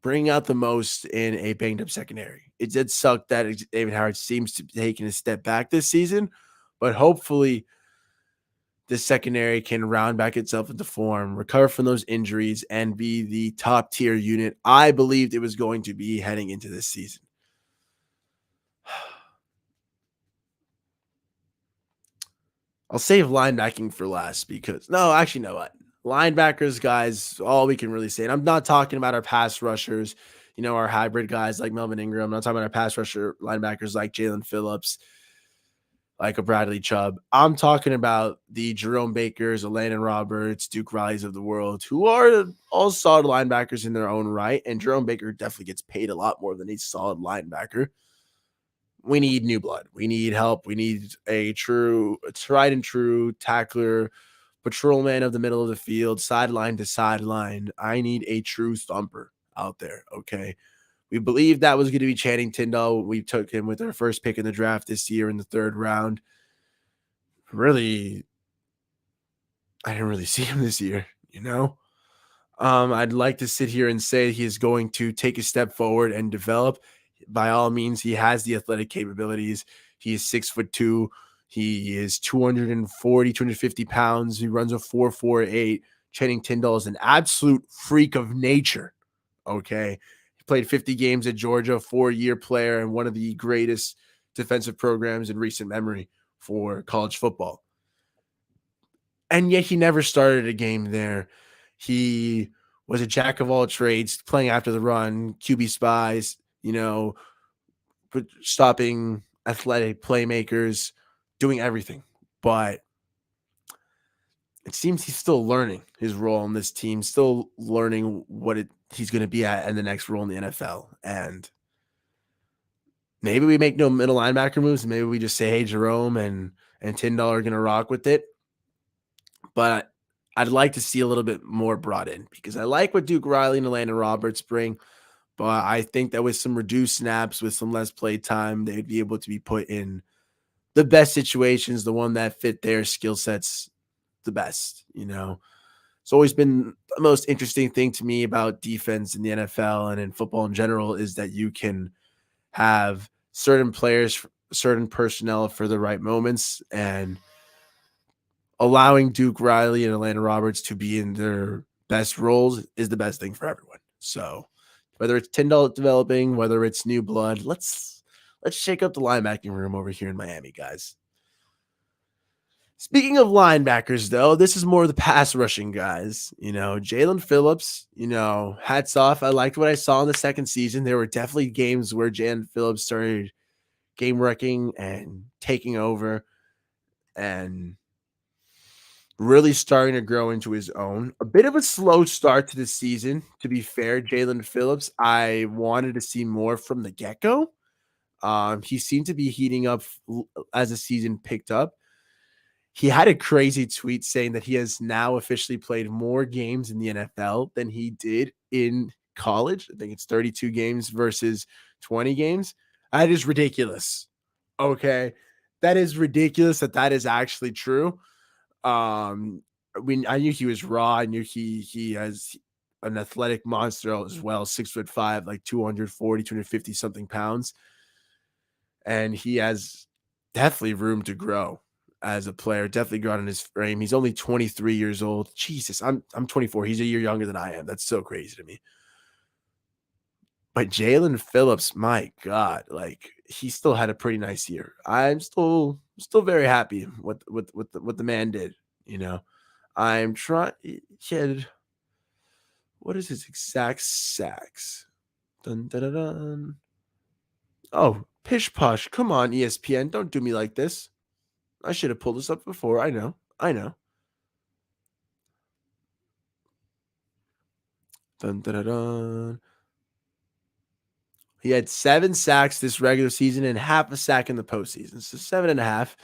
bringing out the most in a banged-up secondary. It did suck that David Howard seems to be taking a step back this season, but hopefully this secondary can round back itself into form, recover from those injuries, and be the top-tier unit I believed it was going to be heading into this season. I'll save linebacking for last because what? Linebackers, guys, all we can really say. And I'm not talking about our pass rushers, our hybrid guys like Melvin Ingram. I'm not talking about our pass rusher linebackers like Jalen Phillips, like a Bradley Chubb. I'm talking about the Jerome Bakers, Landon Roberts, Duke Rileys of the world, who are all solid linebackers in their own right. And Jerome Baker definitely gets paid a lot more than a solid linebacker. We need new blood. We need help. We need a tried and true tackler, patrolman of the middle of the field, sideline to sideline. I need a true thumper out there, okay? We believed that was going to be Channing Tindall. We took him with our first pick in the draft this year in the 3rd round. Really, I didn't really see him this year, I'd like to sit here and say he is going to take a step forward and develop. By all means, he has the athletic capabilities. He is 6'2". He is 250 pounds. He runs a 4.48. Channing Tindall is an absolute freak of nature. Okay. He played 50 games at Georgia, 4-year player, and one of the greatest defensive programs in recent memory for college football. And yet he never started a game there. He was a jack of all trades, playing after the run, QB spies, stopping athletic playmakers, doing everything. But it seems he's still learning his role on this team, still learning what he's going to be at in the next role in the NFL. And maybe we make no middle linebacker moves. Maybe we just say, hey, Jerome and Tindall are going to rock with it. But I'd like to see a little bit more brought in because I like what Duke Riley and Landon Roberts bring. But I think that with some reduced snaps, with some less play time, they'd be able to be put in the best situations, the one that fit their skill sets the best, It's always been the most interesting thing to me about defense in the NFL and in football in general is that you can have certain players, certain personnel for the right moments, and allowing Duke Riley and Atlanta Roberts to be in their best roles is the best thing for everyone. So whether it's Tyndall developing, whether it's new blood, let's shake up the linebacking room over here in Miami, guys. Speaking of linebackers, though, this is more the pass rushing guys. Jalen Phillips, hats off. I liked what I saw in the second season. There were definitely games where Jalen Phillips started game wrecking and taking over and really starting to grow into his own. A bit of a slow start to the season, to be fair. Jalen Phillips, I wanted to see more from the get-go. He seemed to be heating up as the season picked up. He had a crazy tweet saying that he has now officially played more games in the NFL than he did in college. I think it's 32 games versus 20 games. That is ridiculous. Okay. That is ridiculous that is actually true. I knew he was raw. I knew he has an athletic monster as well, 6'5", like 240, 250 something pounds. And he has definitely room to grow as a player, definitely grown in his frame. He's only 23 years old. Jesus, I'm 24. He's a year younger than I am. That's so crazy to me. But Jalen Phillips, my God, like he still had a pretty nice year. I'm still very happy with what the man did. I'm trying. He had, what is his exact sacks? Dun, dun, dun, dun. Oh, pish posh. Come on, ESPN. Don't do me like this. I should have pulled this up before. I know. Dun, dun, dun, dun. He had 7 sacks this regular season and half a sack in the postseason. So 7.5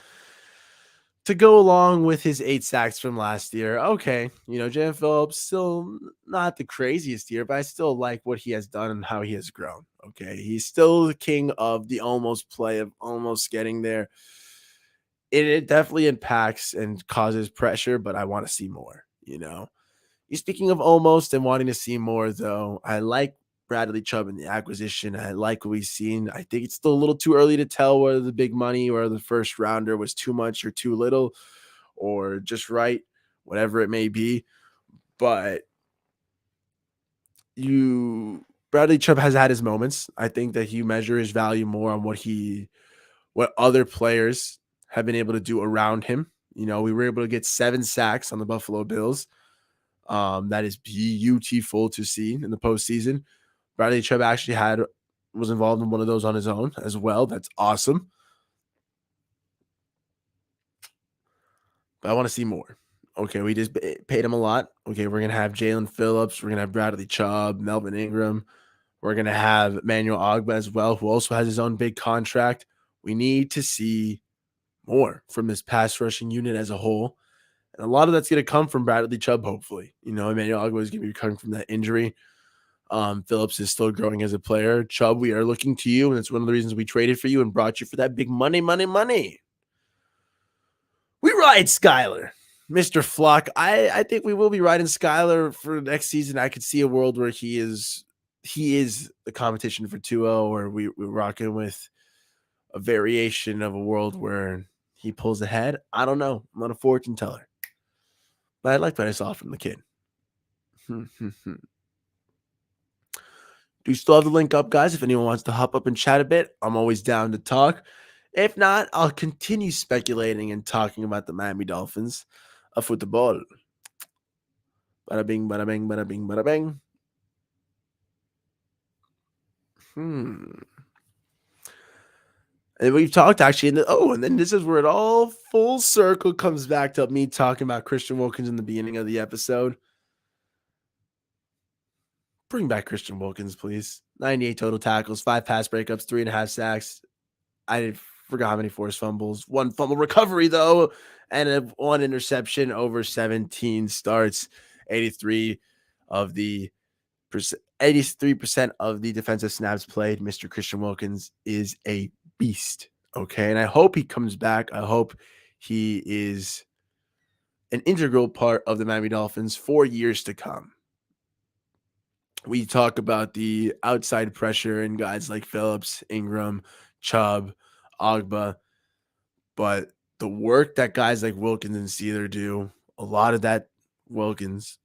to go along with his 8 sacks from last year. Okay. Jalen Phillips still not the craziest year, but I still like what he has done and how he has grown. Okay. He's still the king of the almost play, of almost getting there. It definitely impacts and causes pressure, but I want to see more. Speaking of almost and wanting to see more, though, I like Bradley Chubb in the acquisition. I like what we've seen. I think it's still a little too early to tell whether the big money or the first rounder was too much or too little or just right, whatever it may be. But Bradley Chubb has had his moments. I think that you measure his value more on what other players have been able to do around him. We were able to get 7 sacks on the Buffalo Bills. That is beautiful to see in the postseason. Bradley Chubb actually was involved in one of those on his own as well. That's awesome. But I want to see more. Okay, we just paid him a lot. Okay, we're going to have Jalen Phillips. We're going to have Bradley Chubb, Melvin Ingram. We're going to have Emmanuel Ogbah as well, who also has his own big contract. We need to see more from this pass rushing unit as a whole. And a lot of that's going to come from Bradley Chubb, hopefully. Emmanuel Ogbah is going to be coming from that injury. Phillips is still growing as a player. Chubb, we are looking to you, and it's one of the reasons we traded for you and brought you for that big money. We ride Skyler, Mr. Flock. I think we will be riding Skyler for next season. I could see a world where he is the competition for 2-0, or we're rocking with a variation of a world where he pulls ahead. I don't know. I'm not a fortune teller. But I liked what I saw from the kid. Do you still have the link up, guys? If anyone wants to hop up and chat a bit, I'm always down to talk. If not, I'll continue speculating and talking about the Miami Dolphins of football. Bada bing, bada bing, bada bing, bada bing. And we've talked actually, and then this is where it all full circle comes back to me talking about Christian Wilkins in the beginning of the episode. Bring back Christian Wilkins, please. 98 total tackles, 5 pass breakups, 3.5 sacks. I forgot how many forced fumbles. 1 fumble recovery, though, and 1 interception over 17 starts. 83% of the defensive snaps played. Mr. Christian Wilkins is a beast. Okay, and I hope he comes back. I hope he is an integral part of the Miami Dolphins for years to come. We talk about the outside pressure and guys like Phillips, Ingram, Chubb, Ogba, but the work that guys like Wilkins and Sealer do, a lot of that Wilkins,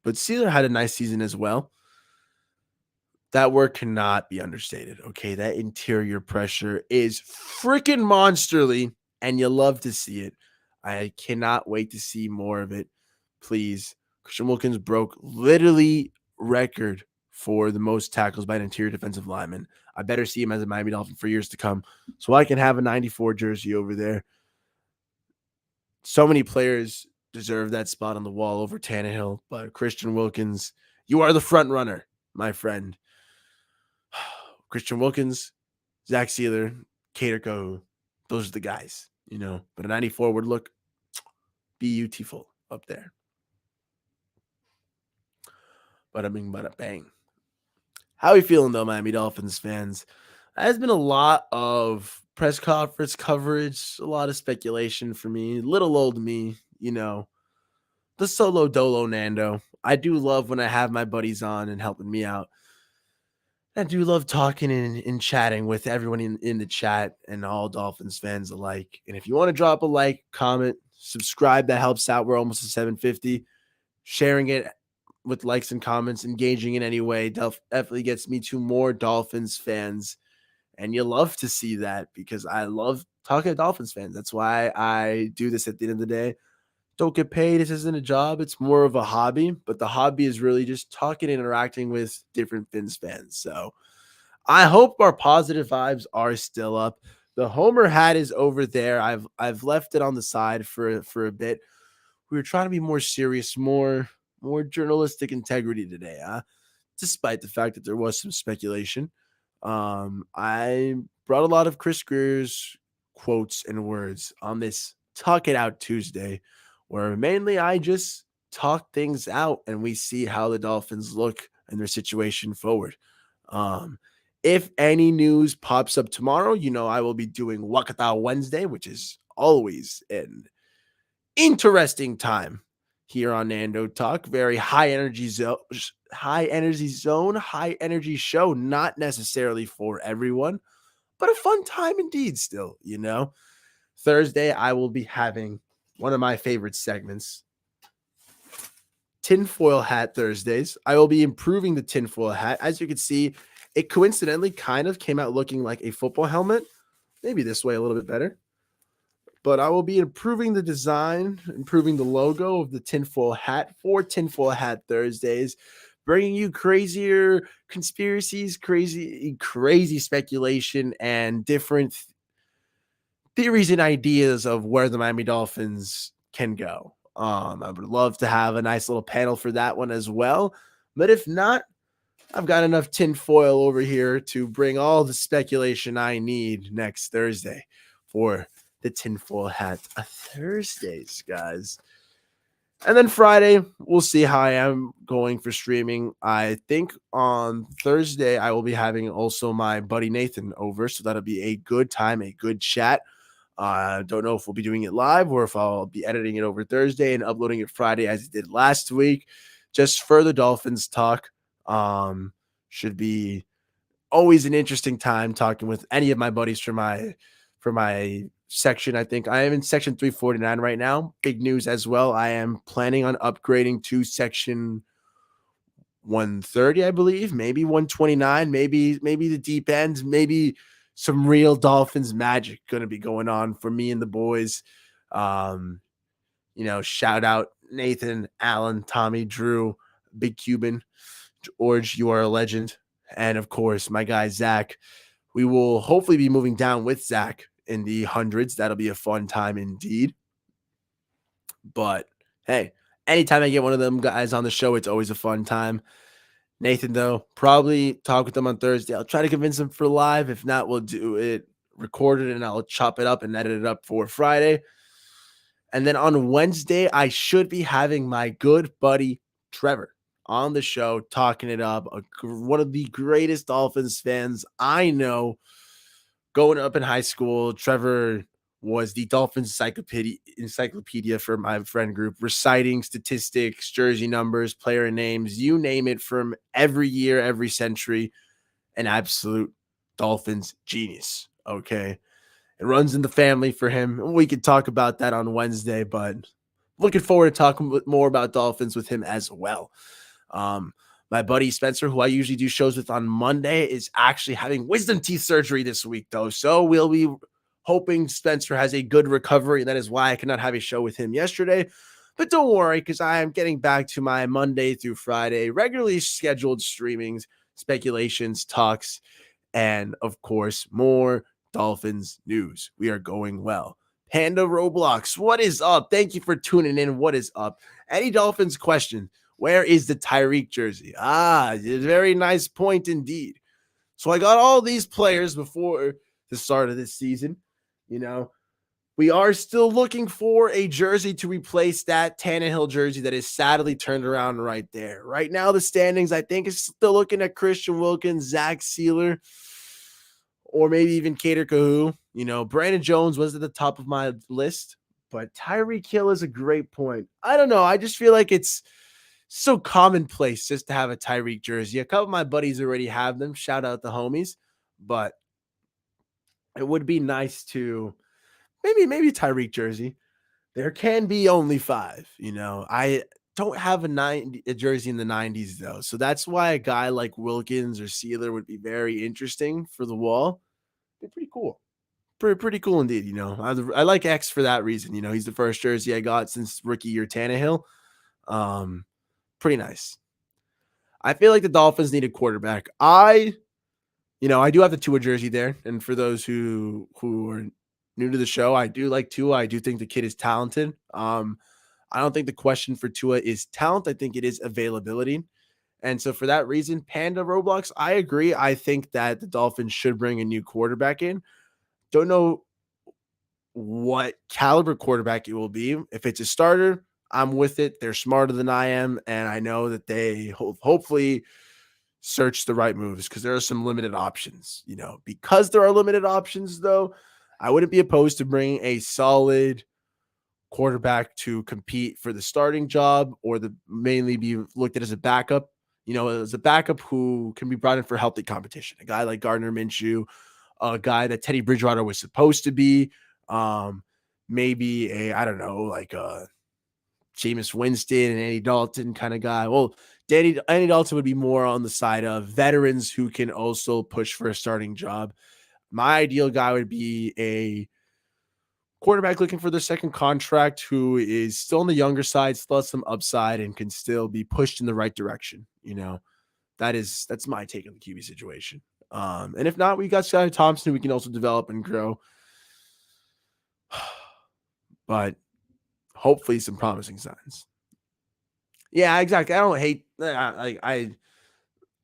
but Sealer had a nice season as well. That work cannot be understated. Okay, that interior pressure is freaking monsterly, and you love to see it. I cannot wait to see more of it. Please, Christian Wilkins broke literally record for the most tackles by an interior defensive lineman. I better see him as a Miami Dolphin for years to come, so I can have a 94 jersey over there. So many players deserve that spot on the wall over Tannehill, but Christian Wilkins, you are the front runner, my friend. Christian Wilkins, Zach Sealer, Cater Kohu. Those are the guys, But a 94 would look beautiful up there. Bada bing, bada bang. How are you feeling, though, Miami Dolphins fans? There's been a lot of press conference coverage, a lot of speculation for me. Little old me, the solo dolo Nando. I do love when I have my buddies on and helping me out. I do love talking and chatting with everyone in the chat and all Dolphins fans alike. And if you want to drop a like, comment, subscribe, that helps out. We're almost at 750. Sharing it with likes and comments, engaging in any way, definitely gets me to more Dolphins fans. And you love to see that because I love talking to Dolphins fans. That's why I do this at the end of the day. Don't get paid. This isn't a job. It's more of a hobby, but the hobby is really just talking and interacting with different Fins fans. So I hope our positive vibes are still up. The Homer hat is over there. I've left it on the side for a bit. We were trying to be more serious, more journalistic integrity today, despite the fact that there was some speculation. I brought a lot of Chris Grier's quotes and words on this Talk It Out Tuesday, where mainly I just talk things out and we see how the Dolphins look and their situation forward. If any news pops up tomorrow, I will be doing Wakata Wednesday, which is always an interesting time here on Nando Talk. Very high energy zone, high energy show, not necessarily for everyone, but a fun time indeed still, Thursday, I will be having one of my favorite segments, Tinfoil Hat Thursdays. I will be improving the tinfoil hat. As you can see, it coincidentally kind of came out looking like a football helmet. Maybe this way a little bit better. But I will be improving the design, improving the logo of the tinfoil hat for Tinfoil Hat Thursdays, bringing you crazier conspiracies, crazy speculation, and different theories and ideas of where the Miami Dolphins can go. I would love to have a nice little panel for that one as well. But if not, I've got enough tinfoil over here to bring all the speculation I need next Thursday for the Tinfoil Hat Thursdays, guys. And then Friday, we'll see how I am going for streaming. I think on Thursday, I will be having also my buddy Nathan over. So that'll be a good time, a good chat. I don't know if we'll be doing it live or if I'll be editing it over Thursday and uploading it Friday as I did last week. Just for the Dolphins talk. Should be always an interesting time talking with any of my buddies for my section. I think I am in section 349 right now. Big news as well. I am planning on upgrading to section 130, I believe, maybe 129, maybe the deep end, maybe some real Dolphins magic going to be going on for me and the boys. Shout out Nathan, Alan, Tommy, Drew, Big Cuban, George, you are a legend. And of course, my guy, Zach. We will hopefully be moving down with Zach in the hundreds. That'll be a fun time indeed. But hey, anytime I get one of them guys on the show, it's always a fun time. Nathan, though, probably talk with them on Thursday. I'll try to convince him for live. If not, we'll do it recorded and I'll chop it up and edit it up for Friday. And then on Wednesday, I should be having my good buddy Trevor on the show, talking it up. One of the greatest Dolphins fans I know growing up in high school. Trevor was the Dolphins encyclopedia for my friend group, reciting statistics, jersey numbers, player names, you name it, from every year, every century. An absolute Dolphins genius. Okay. It runs in the family for him. We could talk about that on Wednesday, but looking forward to talking more about Dolphins with him as well. My buddy Spencer, who I usually do shows with on Monday, is actually having wisdom teeth surgery this week, though. So we'll be hoping Spencer has a good recovery. That is why I could not have a show with him yesterday. But don't worry, because I am getting back to my Monday through Friday regularly scheduled streamings, speculations, talks, and of course, more Dolphins news. We are going well. Panda Roblox, what is up? Thank you for tuning in. What is up? Any Dolphins question? Where is the Tyreek jersey? Very nice point indeed. So I got all these players before the start of this season. You know, we are still looking for a jersey to replace that Tannehill jersey that is sadly turned around right there. Right now, the standings, I think, is still looking at Christian Wilkins, Zach Sealer, or maybe even Cater Kahu. You know, Brandon Jones was at the top of my list, but Tyreek Hill is a great point. I don't know. I just feel like it's so commonplace just to have a Tyreek jersey. A couple of my buddies already have them. Shout out the homies. But it would be nice to maybe Tyreek jersey. There can be only 5. You know, I don't have a jersey in the 90s, though. So that's why a guy like Wilkins or Sealer would be very interesting for the wall. They're pretty cool. Pretty cool indeed. You know, I like X for that reason. You know, he's the first jersey I got since rookie year Tannehill. Pretty nice. I feel like the Dolphins need a quarterback. I do have the Tua jersey there. And for those who are new to the show, I do like Tua. I do think the kid is talented. I don't think the question for Tua is talent. I think it is availability. And so for that reason, Panda Roblox, I agree. I think that the Dolphins should bring a new quarterback in. Don't know what caliber quarterback it will be. If it's a starter, I'm with it. They're smarter than I am. And I know that they hopefully search the right moves because there are some limited options. You know, because there are limited options, though, I wouldn't be opposed to bringing a solid quarterback to compete for the starting job or mainly be looked at as a backup. You know, as a backup who can be brought in for healthy competition. A guy like Gardner Minshew, a guy that Teddy Bridgewater was supposed to be, maybe like a Jameis Winston and Andy Dalton kind of guy. Well, Andy Dalton would be more on the side of veterans who can also push for a starting job. My ideal guy would be a quarterback looking for their second contract who is still on the younger side, still has some upside, and can still be pushed in the right direction. You know, that's my take on the QB situation. And if not, we got Sky Thompson who we can also develop and grow. But hopefully some promising signs. Yeah, exactly. I don't hate I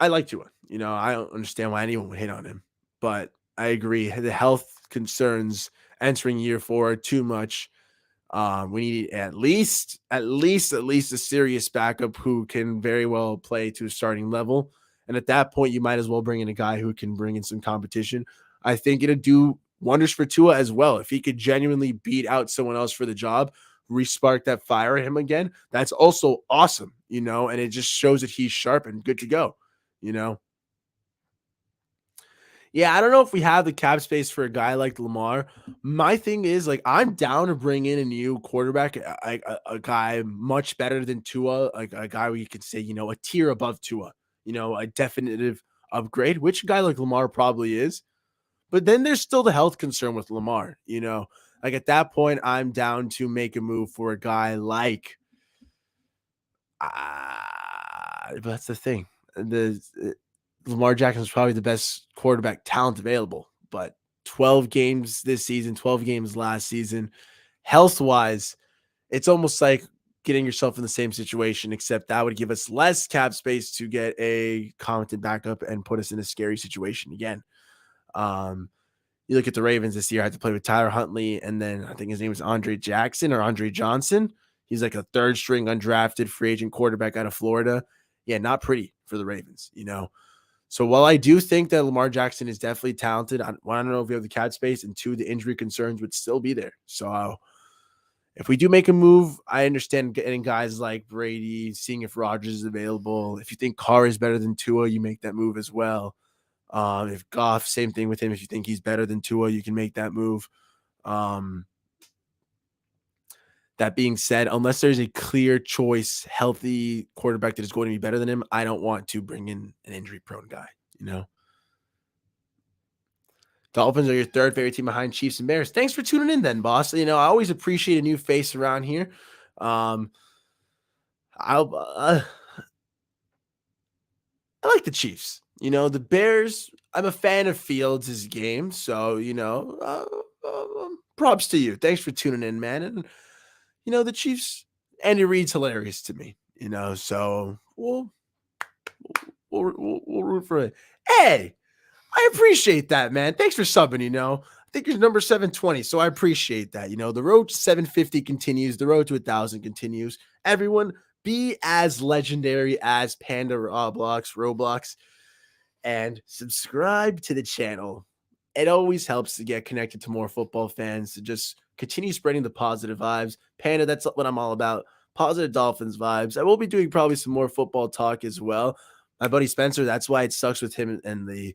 like Tua. You know, I don't understand why anyone would hate on him. But I agree. The health concerns entering year 4 are too much. We need at least a serious backup who can very well play to a starting level. And at that point, you might as well bring in a guy who can bring in some competition. I think it'd do wonders for Tua as well. If he could genuinely beat out someone else for the job, respark that fire in him again, that's also awesome, you know, and it just shows that he's sharp and good to go, you know. Yeah, I don't know if we have the cap space for a guy like Lamar. My thing is, like, I'm down to bring in a new quarterback, a guy much better than Tua, like a guy where you could say, you know, a tier above Tua, you know, a definitive upgrade, which a guy like Lamar probably is. But then there's still the health concern with Lamar, you know. Like at that point, I'm down to make a move for a guy like but that's the thing. Lamar Jackson is probably the best quarterback talent available, but 12 games this season, 12 games last season, health-wise, it's almost like getting yourself in the same situation, except that would give us less cap space to get a competent backup and put us in a scary situation again. You look at the Ravens this year, I had to play with Tyler Huntley, and then I think his name was Andre Jackson or Andre Johnson. He's like a third string undrafted free agent quarterback out of Florida. Yeah, not pretty for the Ravens, you know. So while I do think that Lamar Jackson is definitely talented, I don't know if we have the cap space, and two, the injury concerns would still be there. So if we do make a move, I understand getting guys like Brady, seeing if Rodgers is available. If you think Carr is better than Tua, you make that move as well. If Goff, same thing with him. If you think he's better than Tua, you can make that move. Um, that being said, unless there's a clear choice, healthy quarterback that is going to be better than him, I don't want to bring in an injury-prone guy, you know? Dolphins are your third favorite team behind Chiefs and Bears. Thanks for tuning in then, boss. I always appreciate a new face around here. Um, I'll I like the Chiefs. The Bears, I'm a fan of Fields' game. So, props to you. Thanks for tuning in, man. And, the Chiefs, Andy Reid's hilarious to me, so we'll root for it. Hey, I appreciate that, man. Thanks for subbing, I think you're number 720, so I appreciate that. The road to 750 continues. The road to 1,000 continues. Everyone, be as legendary as Panda Roblox, and subscribe to the channel. It always helps to get connected to more football fans, to just continue spreading the positive vibes. Panda, that's what I'm all about. Positive Dolphins vibes. I will be doing probably some more football talk as well. My buddy Spencer, that's why it sucks with him and the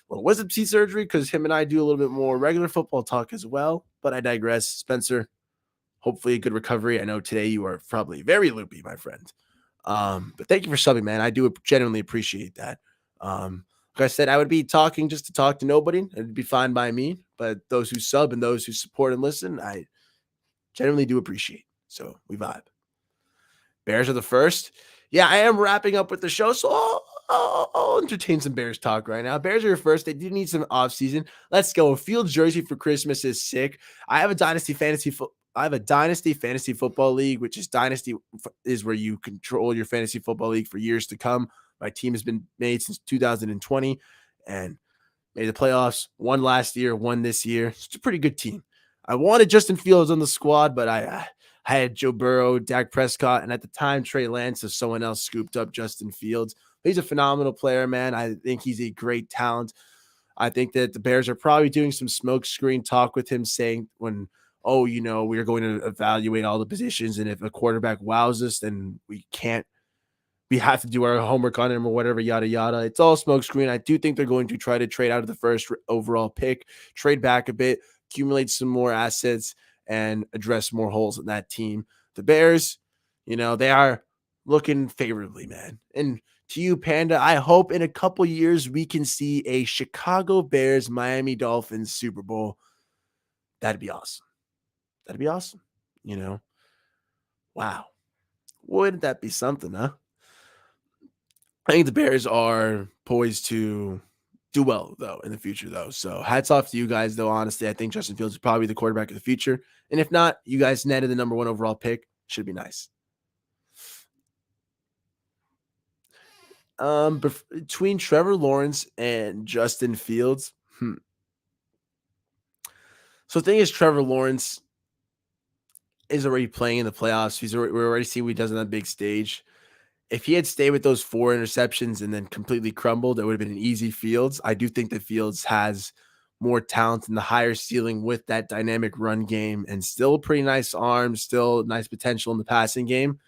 wisdom teeth surgery, because him and I do a little bit more regular football talk as well. But I digress. Spencer, hopefully a good recovery. I know today you are probably very loopy, my friend. But thank you for subbing, man. I do genuinely appreciate that. Like I said, I would be talking just to talk to nobody. It'd be fine by me. But those who sub and those who support and listen, I genuinely do appreciate. So we vibe. Bears are the first. Yeah, I am wrapping up with the show, so I'll entertain some Bears talk right now. Bears are your first. They do need some offseason. Let's go. A field jersey for Christmas is sick. I have a dynasty fantasy football league, which is dynasty is where you control your fantasy football league for years to come. My team has been made since 2020 and made the playoffs. Won last year, won this year. It's a pretty good team. I wanted Justin Fields on the squad, but I had Joe Burrow, Dak Prescott, and at the time, Trey Lance, so someone else scooped up Justin Fields. He's a phenomenal player, man. I think he's a great talent. I think that the Bears are probably doing some smoke screen talk with him, saying we're going to evaluate all the positions, and if a quarterback wows us, then we have to do our homework on him or whatever, yada, yada. It's all smoke screen. I do think they're going to try to trade out of the first overall pick, trade back a bit, accumulate some more assets, and address more holes in that team. The Bears, they are looking favorably, man. And to you, Panda, I hope in a couple years we can see a Chicago Bears, Miami Dolphins Super Bowl. That'd be awesome. That'd be awesome. Wow. Wouldn't that be something, huh? I think the Bears are poised to do well, though, in the future, though. So hats off to you guys, though. Honestly, I think Justin Fields is probably the quarterback of the future. And if not, you guys netted the number 1 overall pick. Should be nice. Between Trevor Lawrence and Justin Fields. So the thing is, Trevor Lawrence is already playing in the playoffs. We're already seeing what he does on that big stage. If he had stayed with those 4 interceptions and then completely crumbled, it would have been an easy Fields. I do think that Fields has more talent and the higher ceiling with that dynamic run game and still pretty nice arms, still nice potential in the passing game.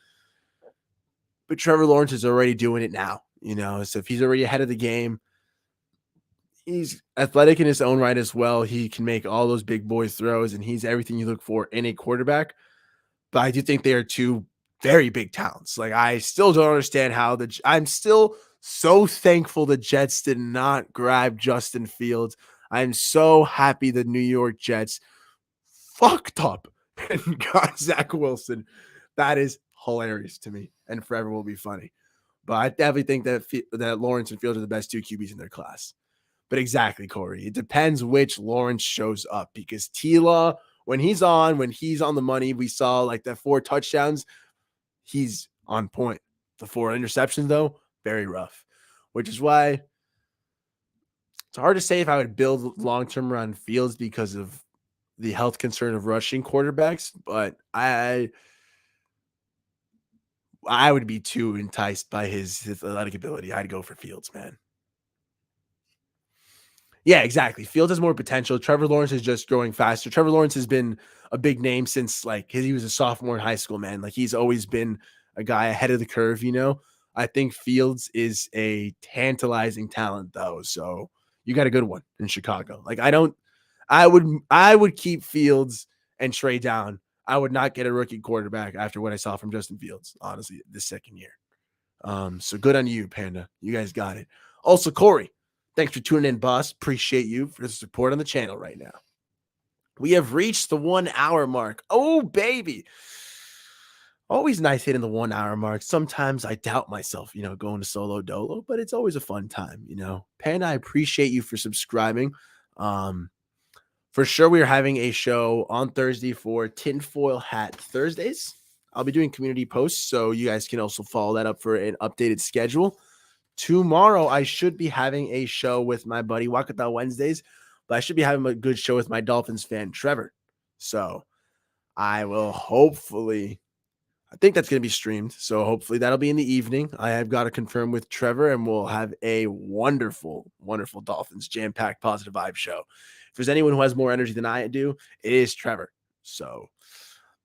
But Trevor Lawrence is already doing it now, so if he's already ahead of the game, he's athletic in his own right as well. He can make all those big boy throws, and he's everything you look for in a quarterback. But I do think they are two very big talents. Like, I still don't understand how I'm still so thankful the Jets did not grab Justin Fields. I'm so happy the New York Jets fucked up and got Zach Wilson. That is hilarious to me and forever will be funny. But I definitely think that Lawrence and Fields are the best 2 QBs in their class. But exactly, Corey. It depends which Lawrence shows up, because T-Law, when he's on the money, we saw like the 4 touchdowns, he's on point. The 4 interceptions, though, very rough, which is why it's hard to say if I would build long-term around Fields because of the health concern of rushing quarterbacks, but I would be too enticed by his athletic ability. I'd go for Fields, man. Yeah, exactly. Fields has more potential. Trevor Lawrence is just growing faster. Trevor Lawrence has been a big name since like he was a sophomore in high school, man. Like he's always been a guy ahead of the curve, you know. I think Fields is a tantalizing talent though. So you got a good one in Chicago. Like I would keep Fields and Trey down. I would not get a rookie quarterback after what I saw from Justin Fields, honestly, this second year. So good on you, Panda. You guys got it. Also, Corey, thanks for tuning in, boss. Appreciate you for the support on the channel right now. We have reached the 1 hour mark. Oh, baby. Always nice hitting the 1 hour mark. Sometimes I doubt myself, going to solo dolo, but it's always a fun time. Panda, I appreciate you for subscribing. Um, for sure, we are having a show on Thursday for Tinfoil Hat Thursdays. I'll be doing community posts, so you guys can also follow that up for an updated schedule. Tomorrow, I should be having a show with my buddy Wakata Wednesdays, but I should be having a good show with my Dolphins fan, Trevor. So I will I think that's going to be streamed. So hopefully that'll be in the evening. I have got to confirm with Trevor, and we'll have a wonderful, wonderful Dolphins jam-packed positive vibe show. If there's anyone who has more energy than I do, it is Trevor. So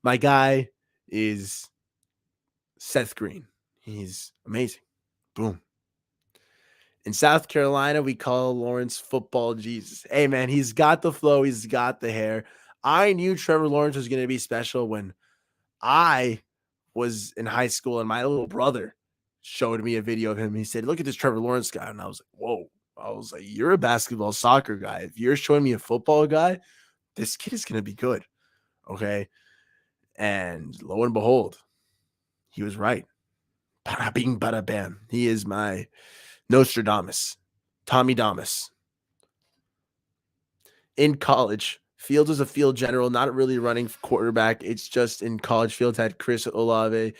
my guy is Seth Green. He's amazing. Boom. In South Carolina, we call Lawrence football Jesus. Hey, man, he's got the flow. He's got the hair. I knew Trevor Lawrence was going to be special when I was in high school and my little brother showed me a video of him. He said, look at this Trevor Lawrence guy. And I was like, whoa. I was like, you're a basketball soccer guy. If you're showing me a football guy, this kid is going to be good. Okay. And lo and behold, he was right. Bada bing, bada bam. He is my Nostradamus, Tommy Damas. In college, Fields was a field general, not really running quarterback. It's just in college, Fields had Chris Olave,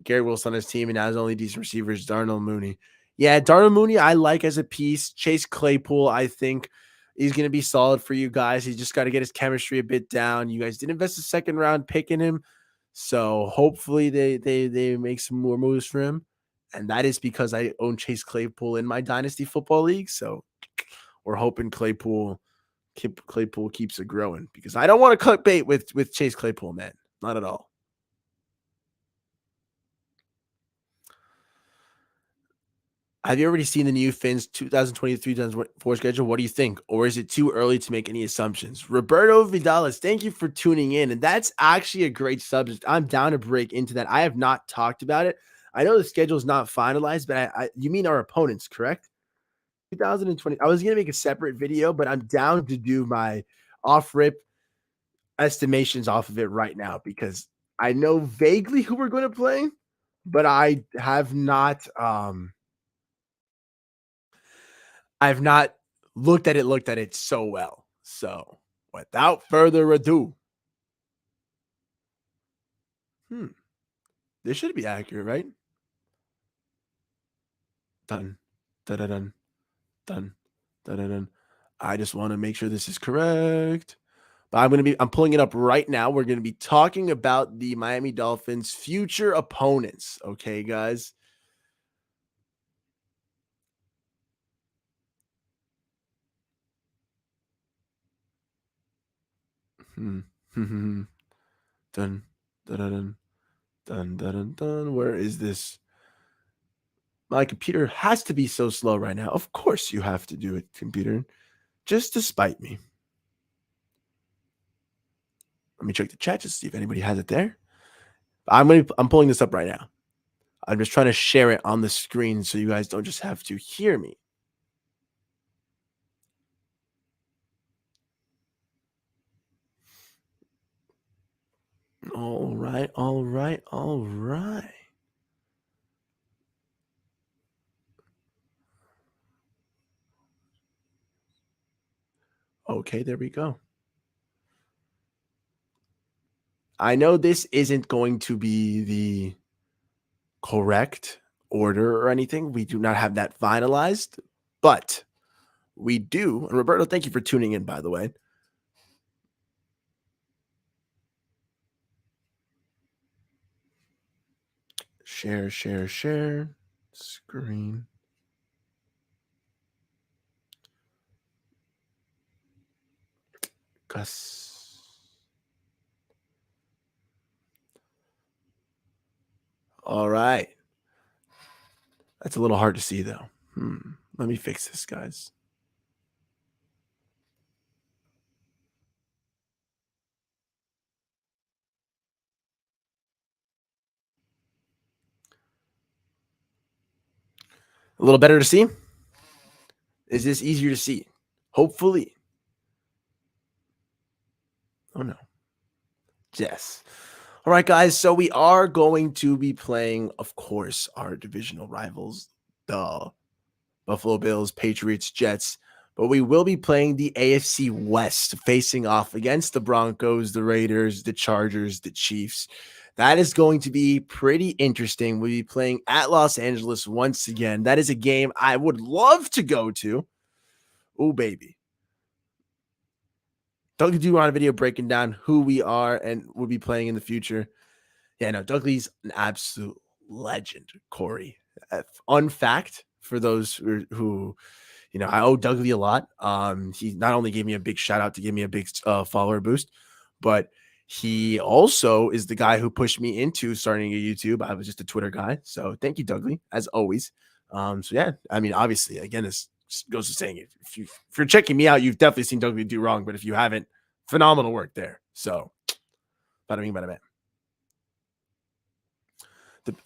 Gary Wilson on his team, and now his only decent receivers, Darnell Mooney. Yeah, Darnell Mooney, I like as a piece. Chase Claypool, I think he's going to be solid for you guys. He's just got to get his chemistry a bit down. You guys did invest a second round pick in him. So hopefully they make some more moves for him. And that is because I own Chase Claypool in my Dynasty Football League. So we're hoping Claypool keeps it growing because I don't want to cut bait with Chase Claypool, man. Not at all. Have you already seen the new Fins 2023-2024 schedule? What do you think? Or is it too early to make any assumptions? Roberto Vidalis, thank you for tuning in. And that's actually a great subject. I'm down to break into that. I have not talked about it. I know the schedule is not finalized, but you mean our opponents, correct? 2020. I was going to make a separate video, but I'm down to do my off-rip estimations off of it right now because I know vaguely who we're going to play, but I've not looked at it so well. So, without further ado, this should be accurate, right? Done, dun, dun, dun, dun, dun, dun, dun. I just want to make sure this is correct. But I'm pulling it up right now. We're going to be talking about the Miami Dolphins' future opponents. Okay, guys. Dun, dun, dun, dun, dun, dun, dun. Where is this? My computer has to be so slow right now. Of course you have to do it, computer. Just to spite me. Let me check the chat just to see if anybody has it there. I'm pulling this up right now. I'm just trying to share it on the screen so you guys don't just have to hear me. All right, all right, all right. Okay, there we go. I know this isn't going to be the correct order or anything. We do not have that finalized, but we do. And Roberto, thank you for tuning in, by the way. Share screen. Gus. All right. That's a little hard to see, though. Let me fix this, guys. A little better to see? Is this easier to see? Hopefully. Oh, no. Yes. All right, guys. So we are going to be playing, of course, our divisional rivals, the Buffalo Bills, Patriots, Jets. But we will be playing the AFC West, facing off against the Broncos, the Raiders, the Chargers, the Chiefs. That is going to be pretty interesting. We'll be playing at Los Angeles once again. That is a game I would love to go to. Oh, baby. Doug do on a video breaking down who we are and will be playing in the future. Yeah, no, Doug Lee's an absolute legend, Corey. Fun fact for those who I owe Doug Lee a lot. He not only gave me a big shout out to give me a big follower boost, but he also is the guy who pushed me into starting a YouTube. I was just a Twitter guy. So thank you, Doug Lee, as always. So yeah, I mean, obviously, again, this goes to saying if you're checking me out, you've definitely seen Doug Lee do wrong. But if you haven't, phenomenal work there. So bada bing, bada bam.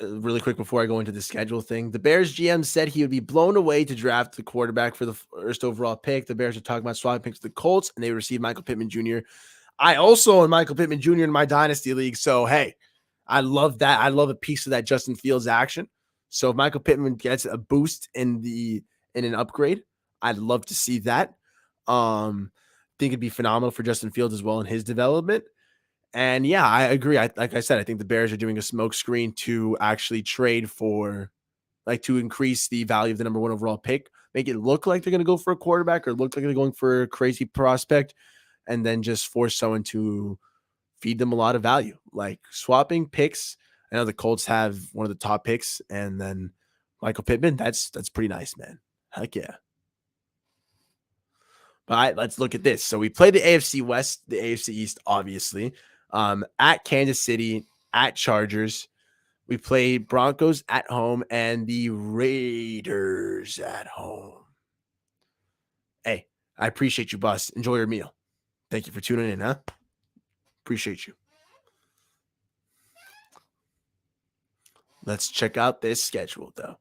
Really quick before I go into the schedule thing, the Bears GM said he would be blown away to draft the quarterback for the first overall pick. The Bears are talking about swapping picks with the Colts, and they received Michael Pittman Jr. I also own Michael Pittman Jr. in my dynasty league, so hey, I love that. I love a piece of that Justin Fields action. So if Michael Pittman gets a boost in an upgrade, I'd love to see that. Think it'd be phenomenal for Justin Fields as well in his development. And yeah, I agree. Like I said, I think the Bears are doing a smoke screen to actually trade for, to increase the value of the number one overall pick, make it look like they're going to go for a quarterback or look like they're going for a crazy prospect, and then just force someone to feed them a lot of value. Like swapping picks. I know the Colts have one of the top picks, and then Michael Pittman. That's pretty nice, man. Heck yeah. All right, let's look at this. So we play the AFC West, the AFC East, obviously. At Kansas City, at Chargers. We play Broncos at home and the Raiders at home. Hey, I appreciate you, boss. Enjoy your meal. Thank you for tuning in, huh? Appreciate you. Let's check out this schedule, though.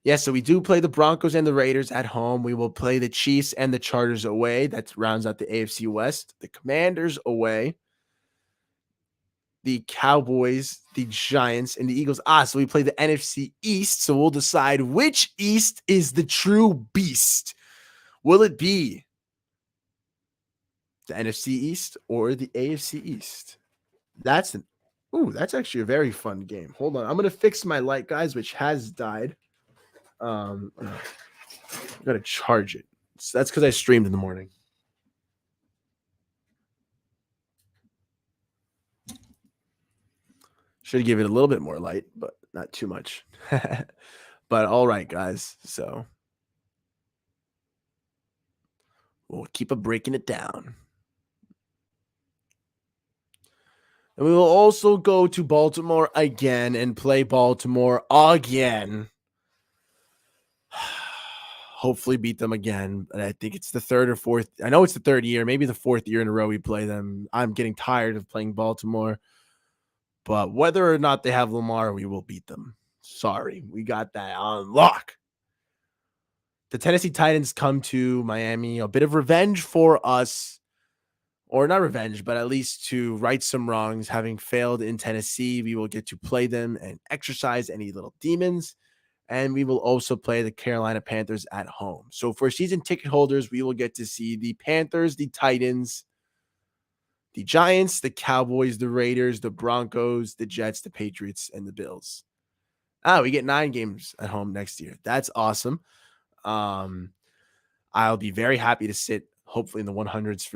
Yeah, so we do play the Broncos and the Raiders at home. We will play the Chiefs and the Chargers away. That rounds out the AFC West. The Commanders away. The Cowboys, the Giants, and the Eagles. So we play the NFC East. So we'll decide which East is the true beast. Will it be the NFC East or the AFC East? That's actually a very fun game. Hold on. I'm going to fix my light, guys, which has died. I'm going to charge it. So that's because I streamed in the morning. Should give it a little bit more light, but not too much. But all right, guys. So we'll keep breaking it down. And we will also go to Baltimore again and play Baltimore again. Hopefully beat them again. And I think it's the third or fourth. I know it's the third year, maybe the fourth year in a row we play them. I'm getting tired of playing Baltimore. But whether or not they have Lamar, we will beat them. Sorry, we got that on lock. The Tennessee Titans come to Miami. A bit of revenge for us. Or not revenge, but at least to right some wrongs. Having failed in Tennessee, we will get to play them and exercise any little demons. And we will also play the Carolina Panthers at home. So for season ticket holders, we will get to see the Panthers, the Titans, the Giants, the Cowboys, the Raiders, the Broncos, the Jets, the Patriots, and the Bills. We get 9 games at home next year. That's awesome. I'll be very happy to sit hopefully in the 100s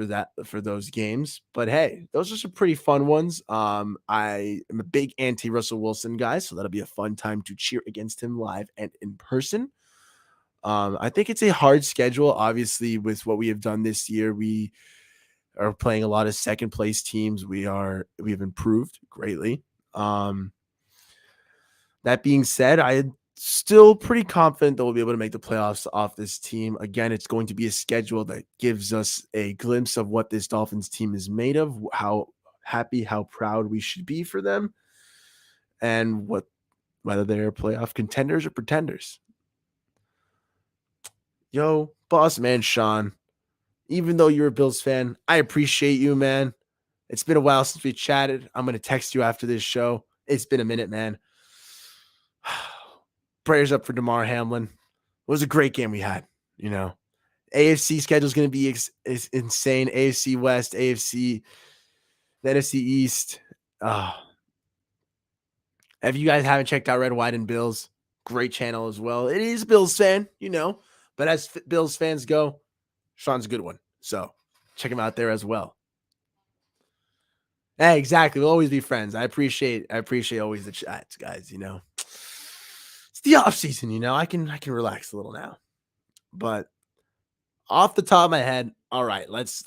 for those games. But hey, those are some pretty fun ones. I am a big anti-Russell Wilson guy, so that'll be a fun time to cheer against him live and in person. I think it's a hard schedule. Obviously, with what we have done this year, we are playing a lot of second place teams. We've improved greatly. That being said, I'm still pretty confident that we'll be able to make the playoffs off this team. Again, it's going to be a schedule that gives us a glimpse of what this Dolphins team is made of, how happy, how proud we should be for them, and whether they're playoff contenders or pretenders. Yo, boss man Sean, even though you're a Bills fan, I appreciate you, man. It's been a while since we chatted. I'm going to text you after this show. It's been a minute, man. Prayers up for Damar Hamlin. It was a great game we had, AFC schedule is going to be insane. AFC West, AFC, the NFC East. If you guys haven't checked out Red, White, and Bills, great channel as well. It is Bills fan, but as Bills fans go, Sean's a good one. So check him out there as well. Hey, exactly. We'll always be friends. I appreciate always the chats, guys. It's the off season. I can relax a little now. But off the top of my head, all right, let's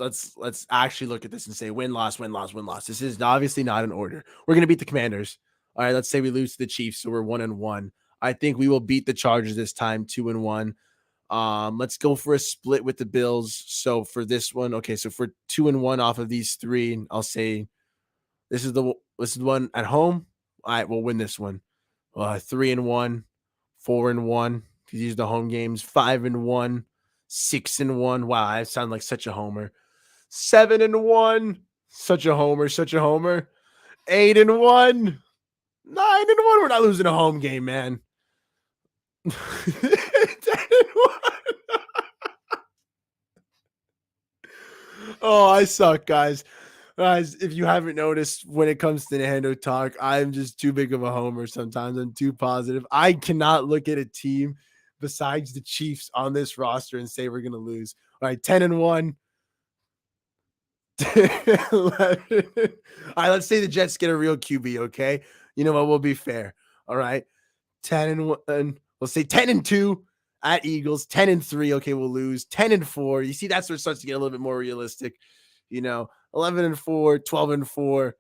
actually look at this and say win, loss, win, loss, win, loss. This is obviously not in order. We're gonna beat the Commanders. All right, let's say we lose to the Chiefs, so we're 1-1. I think we will beat the Chargers this time, 2-1. Let's go for a split with the Bills. So for this one, okay, so for 2-1 off of these three, I'll say this is the one at home. All right, we'll win this one. 3-1, 4-1. These are the home games. 5-1, 6-1. Wow, I sound like such a homer. 7-1, such a homer, 8-1, 9-1. We're not losing a home game, man. 10-1. Oh, I suck, guys. Guys, if you haven't noticed, when it comes to Nintendo talk, I'm just too big of a homer sometimes. I'm too positive. I cannot look at a team besides the Chiefs on this roster and say we're going to lose. All right, 10-1. 11. All right, let's say the Jets get a real QB, okay? You know what? We'll be fair. All right, 10-1. We'll say 10-2 at Eagles. 10-3. Okay, we'll lose. 10-4. You see, that's where it starts to get a little bit more realistic. 11-4, 12-4.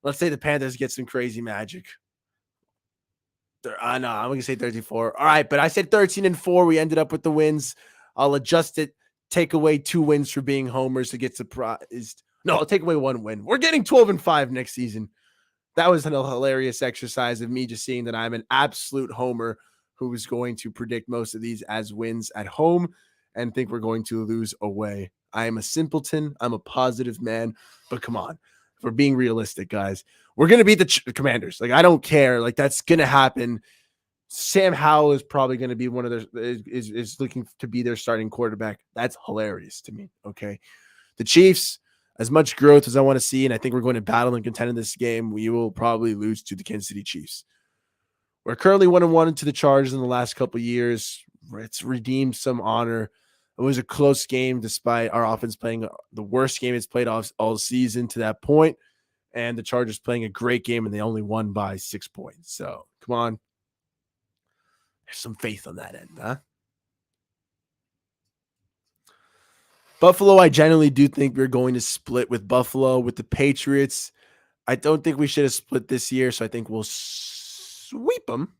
Let's say the Panthers get some crazy magic. No, I'm going to say 13-4. All right, but I said 13-4. We ended up with the wins. I'll adjust it. Take away 2 wins for being homers to get surprised. No, I'll take away 1 win. We're getting 12-5 next season. That was a hilarious exercise of me just seeing that I'm an absolute homer who is going to predict most of these as wins at home and think we're going to lose away. I am a simpleton. I'm a positive man. But come on. If we're being realistic, guys, we're going to beat the Commanders. Like, I don't care. Like, that's going to happen. Sam Howell is probably going to be one of their is looking to be their starting quarterback. That's hilarious to me. Okay. The Chiefs, as much growth as I want to see, and I think we're going to battle and contend in this game, we will probably lose to the Kansas City Chiefs. We're currently 1-1 to the Chargers in the last couple of years. It's redeemed some honor. It was a close game despite our offense playing the worst game it's played all season to that point, and the Chargers playing a great game, and they only won by 6 points. So come on. There's some faith on that end, huh? Buffalo, I generally do think we're going to split with Buffalo. With the Patriots, I don't think we should have split this year, so I think we'll sweep them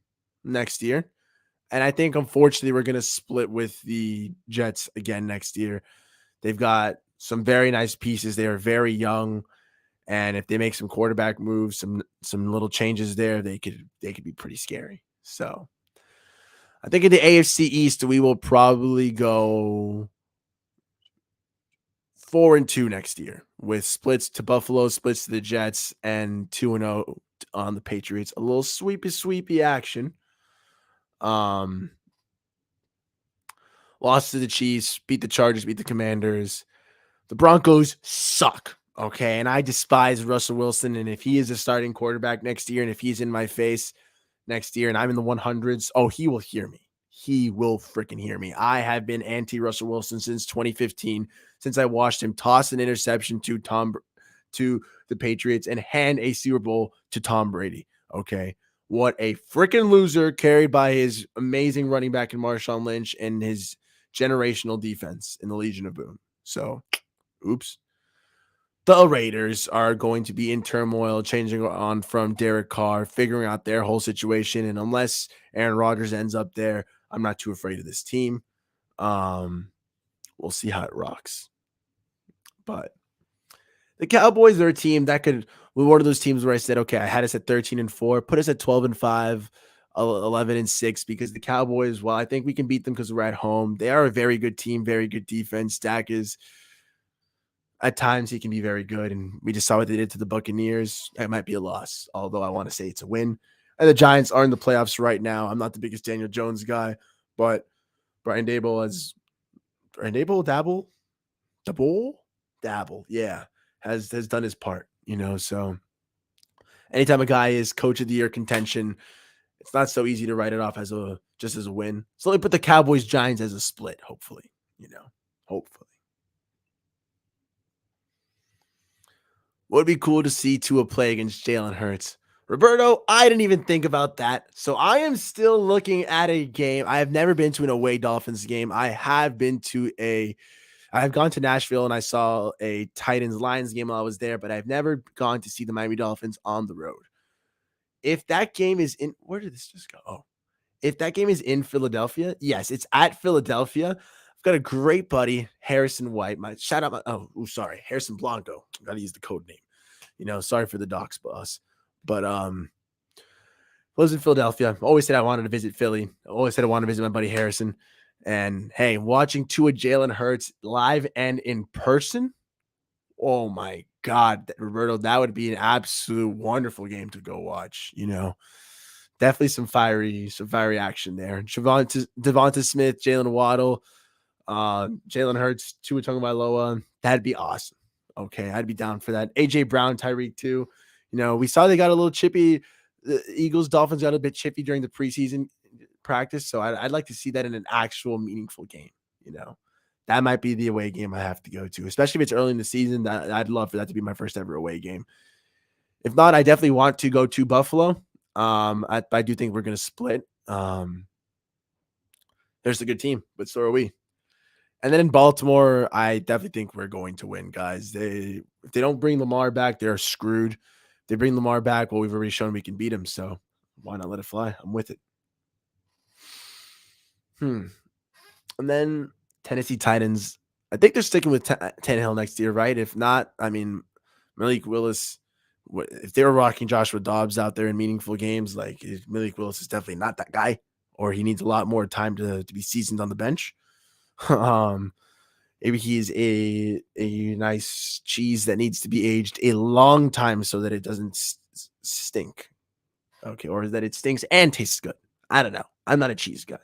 next year. And I think, unfortunately, we're going to split with the Jets again next year. They've got some very nice pieces. They are very young, and if they make some quarterback moves, some little changes there, they could be pretty scary. So I think in the AFC East, we will probably go 4-2 next year with splits to Buffalo, splits to the Jets, and 2-0 on the Patriots. A little sweepy action. Lost to the Chiefs, beat the Chargers, beat the Commanders. The Broncos suck. Okay. And I despise Russell Wilson. And if he is a starting quarterback next year, and if he's in my face next year and I'm in the 100s, he will hear me. He will freaking hear me. I have been anti-Russell Wilson since 2015, since I watched him toss an interception to the Patriots and hand a Super Bowl to Tom Brady. Okay. What a freaking loser, carried by his amazing running back in Marshawn Lynch and his generational defense in the Legion of Boom. So, oops. the Raiders are going to be in turmoil, changing on from Derek Carr, figuring out their whole situation. And unless Aaron Rodgers ends up there, I'm not too afraid of this team. We'll see how it rocks. But the Cowboys are a team that could be one of those teams where I said, okay, I had us at 13-4, put us at 12-5, 11-6, because the Cowboys, well, I think we can beat them because we're at home. They are a very good team, very good defense. Dak is, at times, he can be very good, and we just saw what they did to the Buccaneers. It might be a loss, although I want to say it's a win. And the Giants are in the playoffs right now. I'm not the biggest Daniel Jones guy, but Brian Daboll has Dabble, yeah, has done his part, so anytime a guy is coach of the year contention, it's not so easy to write it off as a win. So let me put the Cowboys Giants as a split, hopefully. Hopefully. Would be cool to see Tua play against Jalen Hurts. Roberto, I didn't even think about that. So I am still looking at a game. I have never been to an away Dolphins game. I have gone to Nashville and I saw a Titans-Lions game while I was there, but I've never gone to see the Miami Dolphins on the road. If that game is in, where did this just go? Oh, if that game is in Philadelphia, yes, it's at Philadelphia. I've got a great buddy, Harrison White. Harrison Blanco. I got to use the code name. Sorry for the docs, boss. But lives in Philadelphia. Always said I wanted to visit Philly. Always said I wanted to visit my buddy Harrison. And hey, watching Tua Jalen Hurts live and in person, oh my God, Roberto, that would be an absolute wonderful game to go watch. Definitely some fiery action there. Devonta Smith, Jalen Waddle, Jalen Hurts, Tua Tagovailoa, that'd be awesome. Okay, I'd be down for that. AJ Brown, Tyreek too. We saw they got a little chippy. The Dolphins got a bit chippy during the preseason practice, so I'd like to see that in an actual meaningful game. That might be the away game I have to go to, especially if it's early in the season. I'd love for that to be my first ever away game. If not, I definitely want to go to Buffalo. I do think we're going to split. There's a good team, but so are we. And then in Baltimore, I definitely think we're going to win, guys. If they don't bring Lamar back, they're screwed. If they bring Lamar back, well, we've already shown we can beat him, so why not let it fly? I'm with it. And then Tennessee Titans, I think they're sticking with Tannehill next year, right? If not, Malik Willis, if they were rocking Joshua Dobbs out there in meaningful games, Malik Willis is definitely not that guy, or he needs a lot more time to be seasoned on the bench. Maybe he's a nice cheese that needs to be aged a long time so that it doesn't stink. Okay, or that it stinks and tastes good. I don't know. I'm not a cheese guy.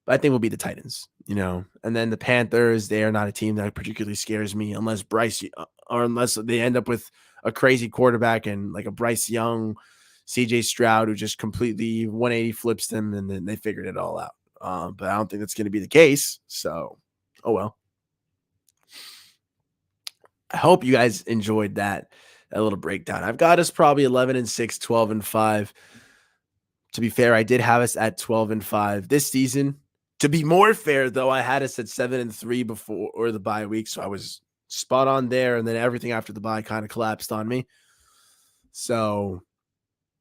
But I think we'll be the Titans, And then the Panthers, they are not a team that particularly scares me unless they end up with a crazy quarterback and like a Bryce Young, CJ Stroud, who just completely 180 flips them and then they figured it all out. But I don't think that's going to be the case. So, oh well. I hope you guys enjoyed that little breakdown. I've got us probably 11-6, 12-5. To be fair, I did have us at 12-5 this season. To be more fair, though, I had us at 7-3 before the bye week, so I was spot on there, and then everything after the bye kind of collapsed on me. So,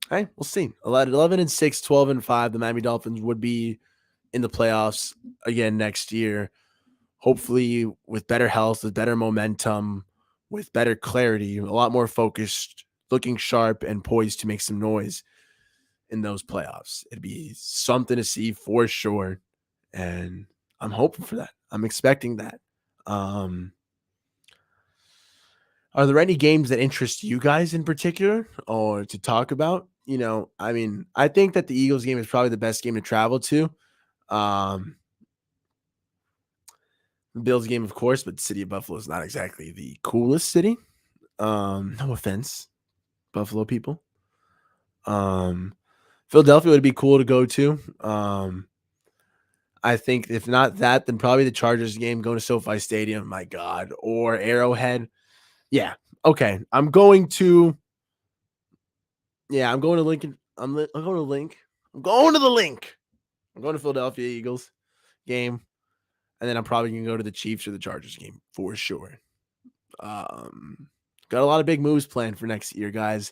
hey, we'll see. 11-6, 12-5. The Miami Dolphins would be in the playoffs again next year, hopefully with better health, with better momentum, with better clarity, a lot more focused, looking sharp and poised to make some noise in those playoffs. It'd be something to see for sure. And I'm hoping for that. I'm expecting that. Are there any games that interest you guys in particular or to talk about? I think that the Eagles game is probably the best game to travel to. The Bills game, of course, but the city of Buffalo is not exactly the coolest city. No offense, Buffalo people. Philadelphia would be cool to go to. I think if not that, then probably the Chargers game, going to SoFi Stadium, my God, or Arrowhead. Yeah. Okay. I'm going to Lincoln. I'm going to Link. I'm going to the Link. I'm going to Philadelphia Eagles game. And then I'm probably going to go to the Chiefs or the Chargers game for sure. Um, got a lot of big moves planned for next year, guys.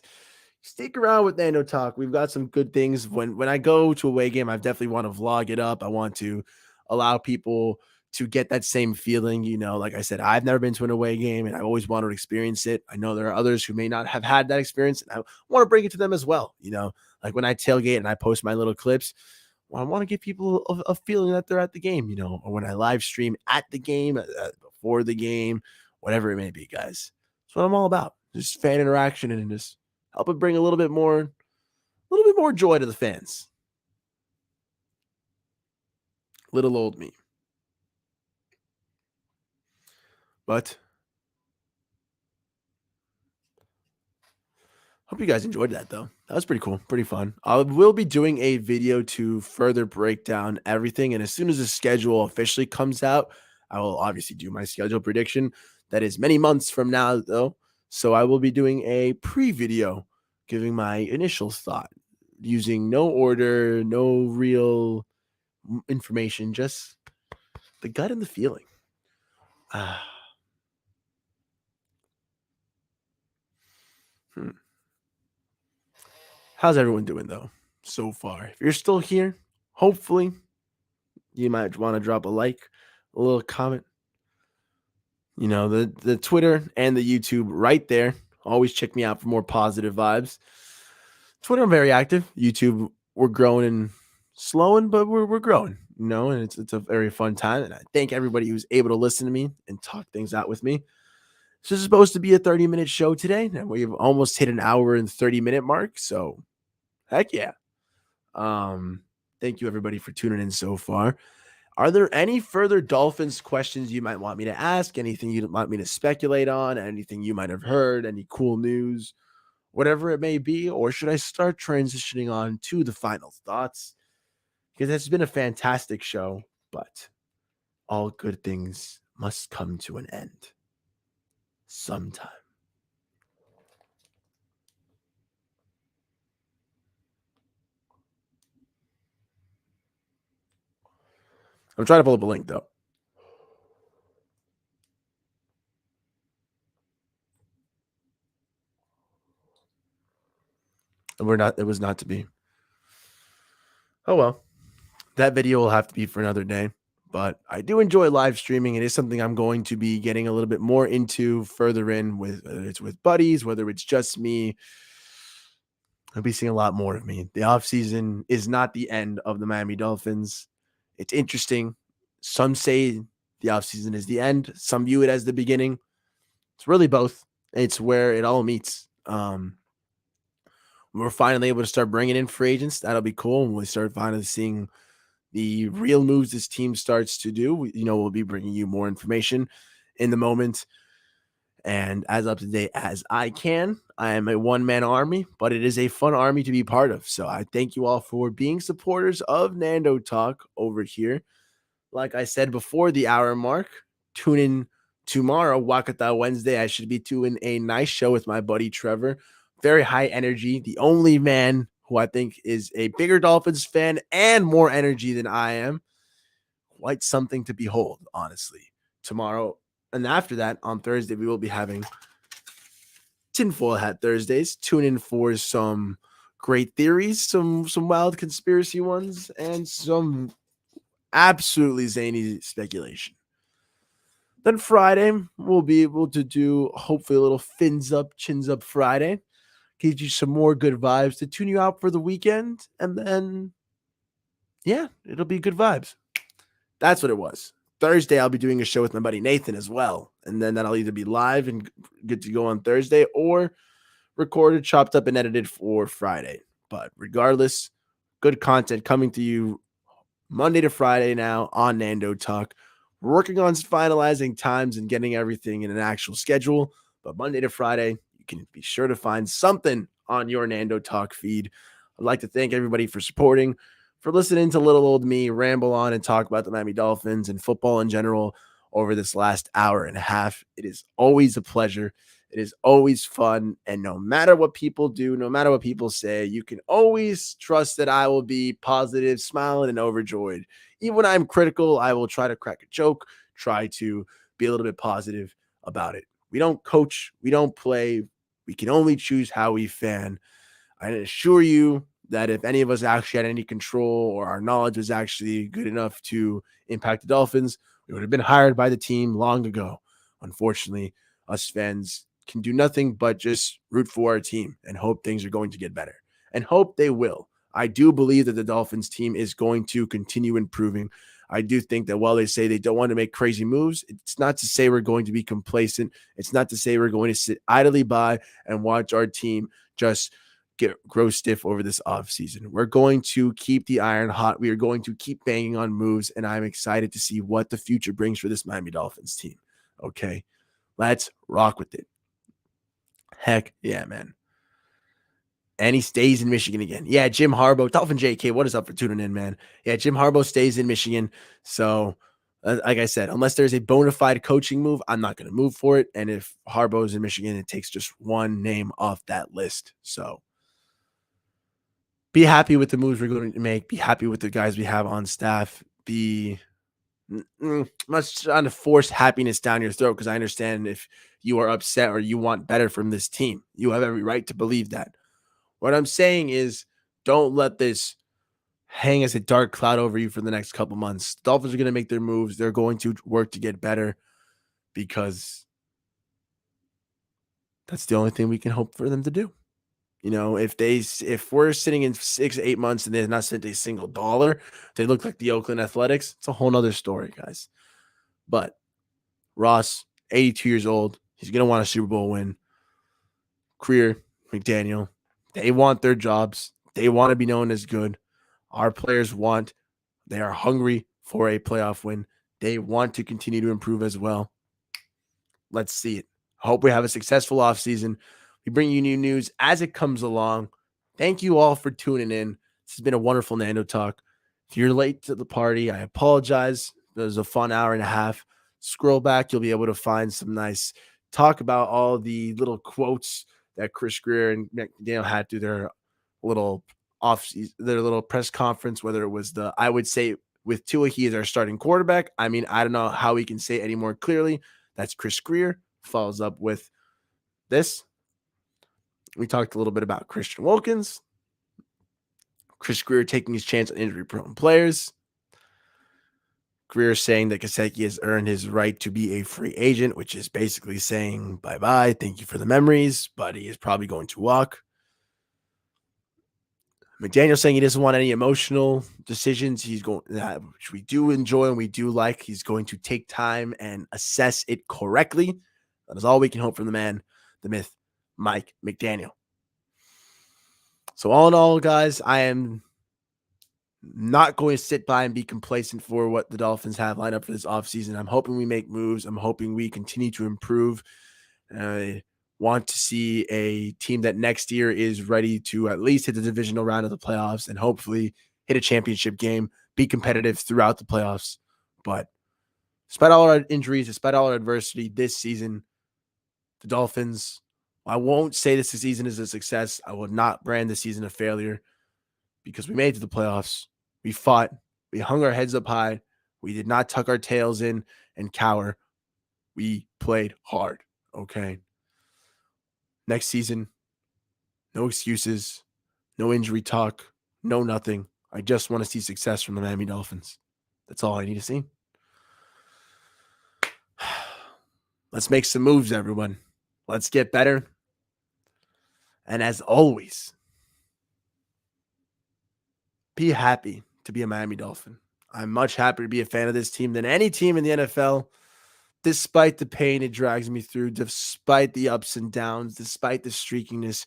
Stick around with Nando Talk. We've got some good things. When I go to a away game, I definitely want to vlog it up. I want to allow people to get that same feeling. Like I said, I've never been to an away game and I always want to experience it. I know there are others who may not have had that experience, and I want to bring it to them as well. Like when I tailgate and I post my little clips, well, I want to give people a feeling that they're at the game, or when I live stream at the game, before the game, whatever it may be, guys. That's what I'm all about. Just fan interaction and just help it bring a little bit more joy to the fans. Little old me. But hope you guys enjoyed that, though. That was pretty cool, pretty fun. I will be doing a video to further break down everything, and as soon as the schedule officially comes out, I will obviously do my schedule prediction. That is many months from now, though. So I will be doing a pre-video giving my initial thought using no order, no real information, just the gut and the feeling. How's everyone doing, though, so far? If you're still here, hopefully you might want to drop a like, a little comment. The Twitter and the YouTube right there. Always check me out for more positive vibes. Twitter, I'm very active. YouTube, we're growing and slowing, but we're growing, and it's a very fun time. And I thank everybody who's able to listen to me and talk things out with me. This is supposed to be a 30-minute show today, and we've almost hit an hour and 30-minute mark. So heck yeah. Thank you everybody for tuning in so far. Are there any further Dolphins questions you might want me to ask? Anything you want me to speculate on? Anything you might have heard? Any cool news? Whatever it may be? Or should I start transitioning on to the final thoughts? Because it's been a fantastic show, but all good things must come to an end sometime. I'm trying to pull up a link, though. It was not to be. Oh, well. That video will have to be for another day. But I do enjoy live streaming. It is something I'm going to be getting a little bit more into further in, with whether it's with buddies, whether it's just me. I'll be seeing a lot more of me. The offseason is not the end of the Miami Dolphins. It's interesting. Some say the offseason is the end. Some view it as the beginning. It's really both. It's where it all meets. We're finally able to start bringing in free agents. That'll be cool. When we start finally seeing the real moves this team starts to do, we'll be bringing you more information in the moment and as up to date as I can. I am a one-man army, but it is a fun army to be part of. So I thank you all for being supporters of Nando Talk over here. Like I said before the hour mark, tune in tomorrow, Wakata Wednesday. I should be doing a nice show with my buddy Trevor. Very high energy. The only man who I think is a bigger Dolphins fan and more energy than I am. Quite something to behold, honestly. Tomorrow and after that, on Thursday, we will be having Tinfoil Hat Thursdays. Tune in for some great theories, some wild conspiracy ones, and some absolutely zany speculation. Then Friday, we'll be able to do hopefully a little fins up, chins up Friday. Gives you some more good vibes to tune you out for the weekend. And then, yeah, it'll be good vibes. That's what it was. Thursday, I'll be doing a show with my buddy Nathan as well. And then that'll either be live and good to go on Thursday or recorded, chopped up, and edited for Friday. But regardless, good content coming to you Monday to Friday now on Nando Talk. We're working on finalizing times and getting everything in an actual schedule. But Monday to Friday, you can be sure to find something on your Nando Talk feed. I'd like to thank everybody for supporting, for listening to little old me ramble on and talk about the Miami Dolphins and football in general over this last hour and a half. It is always a pleasure. It is always fun. And no matter what people do, no matter what people say, you can always trust that I will be positive, smiling, and overjoyed. Even when I'm critical, I will try to crack a joke, try to be a little bit positive about it. We don't coach. We don't play. We can only choose how we fan. I assure you that if any of us actually had any control or our knowledge was actually good enough to impact the Dolphins, we would have been hired by the team long ago. Unfortunately, us fans can do nothing but just root for our team and hope things are going to get better and hope they will. I do believe that the Dolphins team is going to continue improving. I do think that while they say they don't want to make crazy moves, it's not to say we're going to be complacent. It's not to say we're going to sit idly by and watch our team just grow stiff over this offseason. We're going to keep the iron hot. We are going to keep banging on moves, and I'm excited to see what the future brings for this Miami Dolphins team. Okay, let's rock with it. Heck yeah, man. And he stays in Michigan again. Yeah, Jim Harbaugh, Dolphin JK, what is up for tuning in, man? Yeah, Jim Harbaugh stays in Michigan. So, like I said, unless there's a bona fide coaching move, I'm not going to move for it. And if Harbaugh's in Michigan, it takes just one name off that list. So, be happy with the moves we're going to make. Be happy with the guys we have on staff. I'm not trying to force happiness down your throat because I understand if you are upset or you want better from this team. You have every right to believe that. What I'm saying is don't let this hang as a dark cloud over you for the next couple months. Dolphins are going to make their moves. They're going to work to get better because that's the only thing we can hope for them to do. You know, if we're sitting in 6-8 months and they've not spent a single dollar, they look like the Oakland Athletics. It's a whole nother story, guys. But Ross, 82 years old, he's going to want a Super Bowl win. Grier, McDaniel, they want their jobs. They want to be known as good. Our players they are hungry for a playoff win. They want to continue to improve as well. Let's see it. I hope we have a successful offseason. We bring you new news as it comes along. Thank you all for tuning in. This has been a wonderful Nando Talk. If you're late to the party, I apologize. It was a fun hour and a half. Scroll back. You'll be able to find some nice talk about all the little quotes that Chris Grier and McDaniel had through their little press conference, whether it was I would say with Tua, he is our starting quarterback. I mean, I don't know how we can say it any more clearly. That's Chris Grier. Follows up with this. We talked a little bit about Christian Wilkins. Chris Grier taking his chance on injury-prone players. Grier saying that Gesicki has earned his right to be a free agent, which is basically saying bye-bye, thank you for the memories, but he is probably going to walk. McDaniel saying he doesn't want any emotional decisions. Which we do enjoy and we do like. He's going to take time and assess it correctly. That is all we can hope from the man, the myth, Mike McDaniel. So all in all, guys, I am not going to sit by and be complacent for what the Dolphins have lined up for this offseason. I'm hoping we make moves. I'm hoping we continue to improve. I want to see a team that next year is ready to at least hit the divisional round of the playoffs and hopefully hit a championship game, be competitive throughout the playoffs. But despite all our injuries, despite all our adversity this season, the Dolphins, I won't say this season is a success. I will not brand the season a failure because we made it to the playoffs. We fought. We hung our heads up high. We did not tuck our tails in and cower. We played hard, okay? Next season, no excuses, no injury talk, no nothing. I just want to see success from the Miami Dolphins. That's all I need to see. Let's make some moves, everyone. Let's get better. And as always, be happy to be a Miami Dolphin. I'm much happier to be a fan of this team than any team in the NFL, despite the pain it drags me through, despite the ups and downs, despite the streakiness,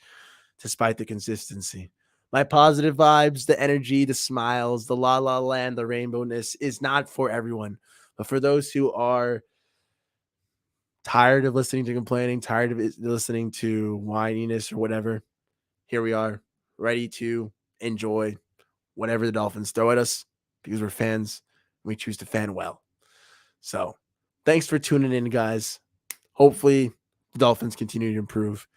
despite the consistency. My positive vibes, the energy, the smiles, the la la land, the rainbowness is not for everyone. But for those who are tired of listening to complaining, tired of listening to whininess or whatever, here we are, ready to enjoy whatever the Dolphins throw at us because we're fans and we choose to fan well. So thanks for tuning in, guys. Hopefully the Dolphins continue to improve.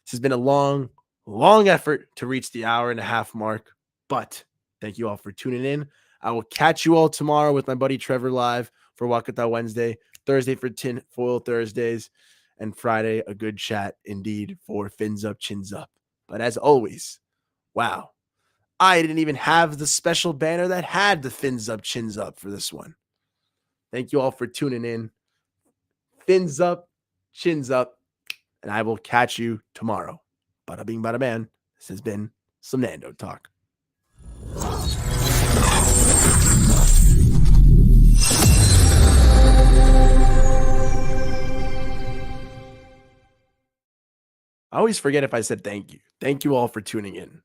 This has been a long effort to reach the hour and a half mark, but thank you all for tuning in. I will catch you all tomorrow with my buddy Trevor live for Wakata Wednesday, Thursday for Tinfoil Thursdays, and Friday, a good chat indeed for Fins Up, Chins Up. But as always, wow, I didn't even have the special banner that had the Fins Up, Chins Up for this one. Thank you all for tuning in. Fins up, chins up, and I will catch you tomorrow. Bada bing, bada man. This has been some Nando Talk. I always forget if I said thank you. Thank you all for tuning in.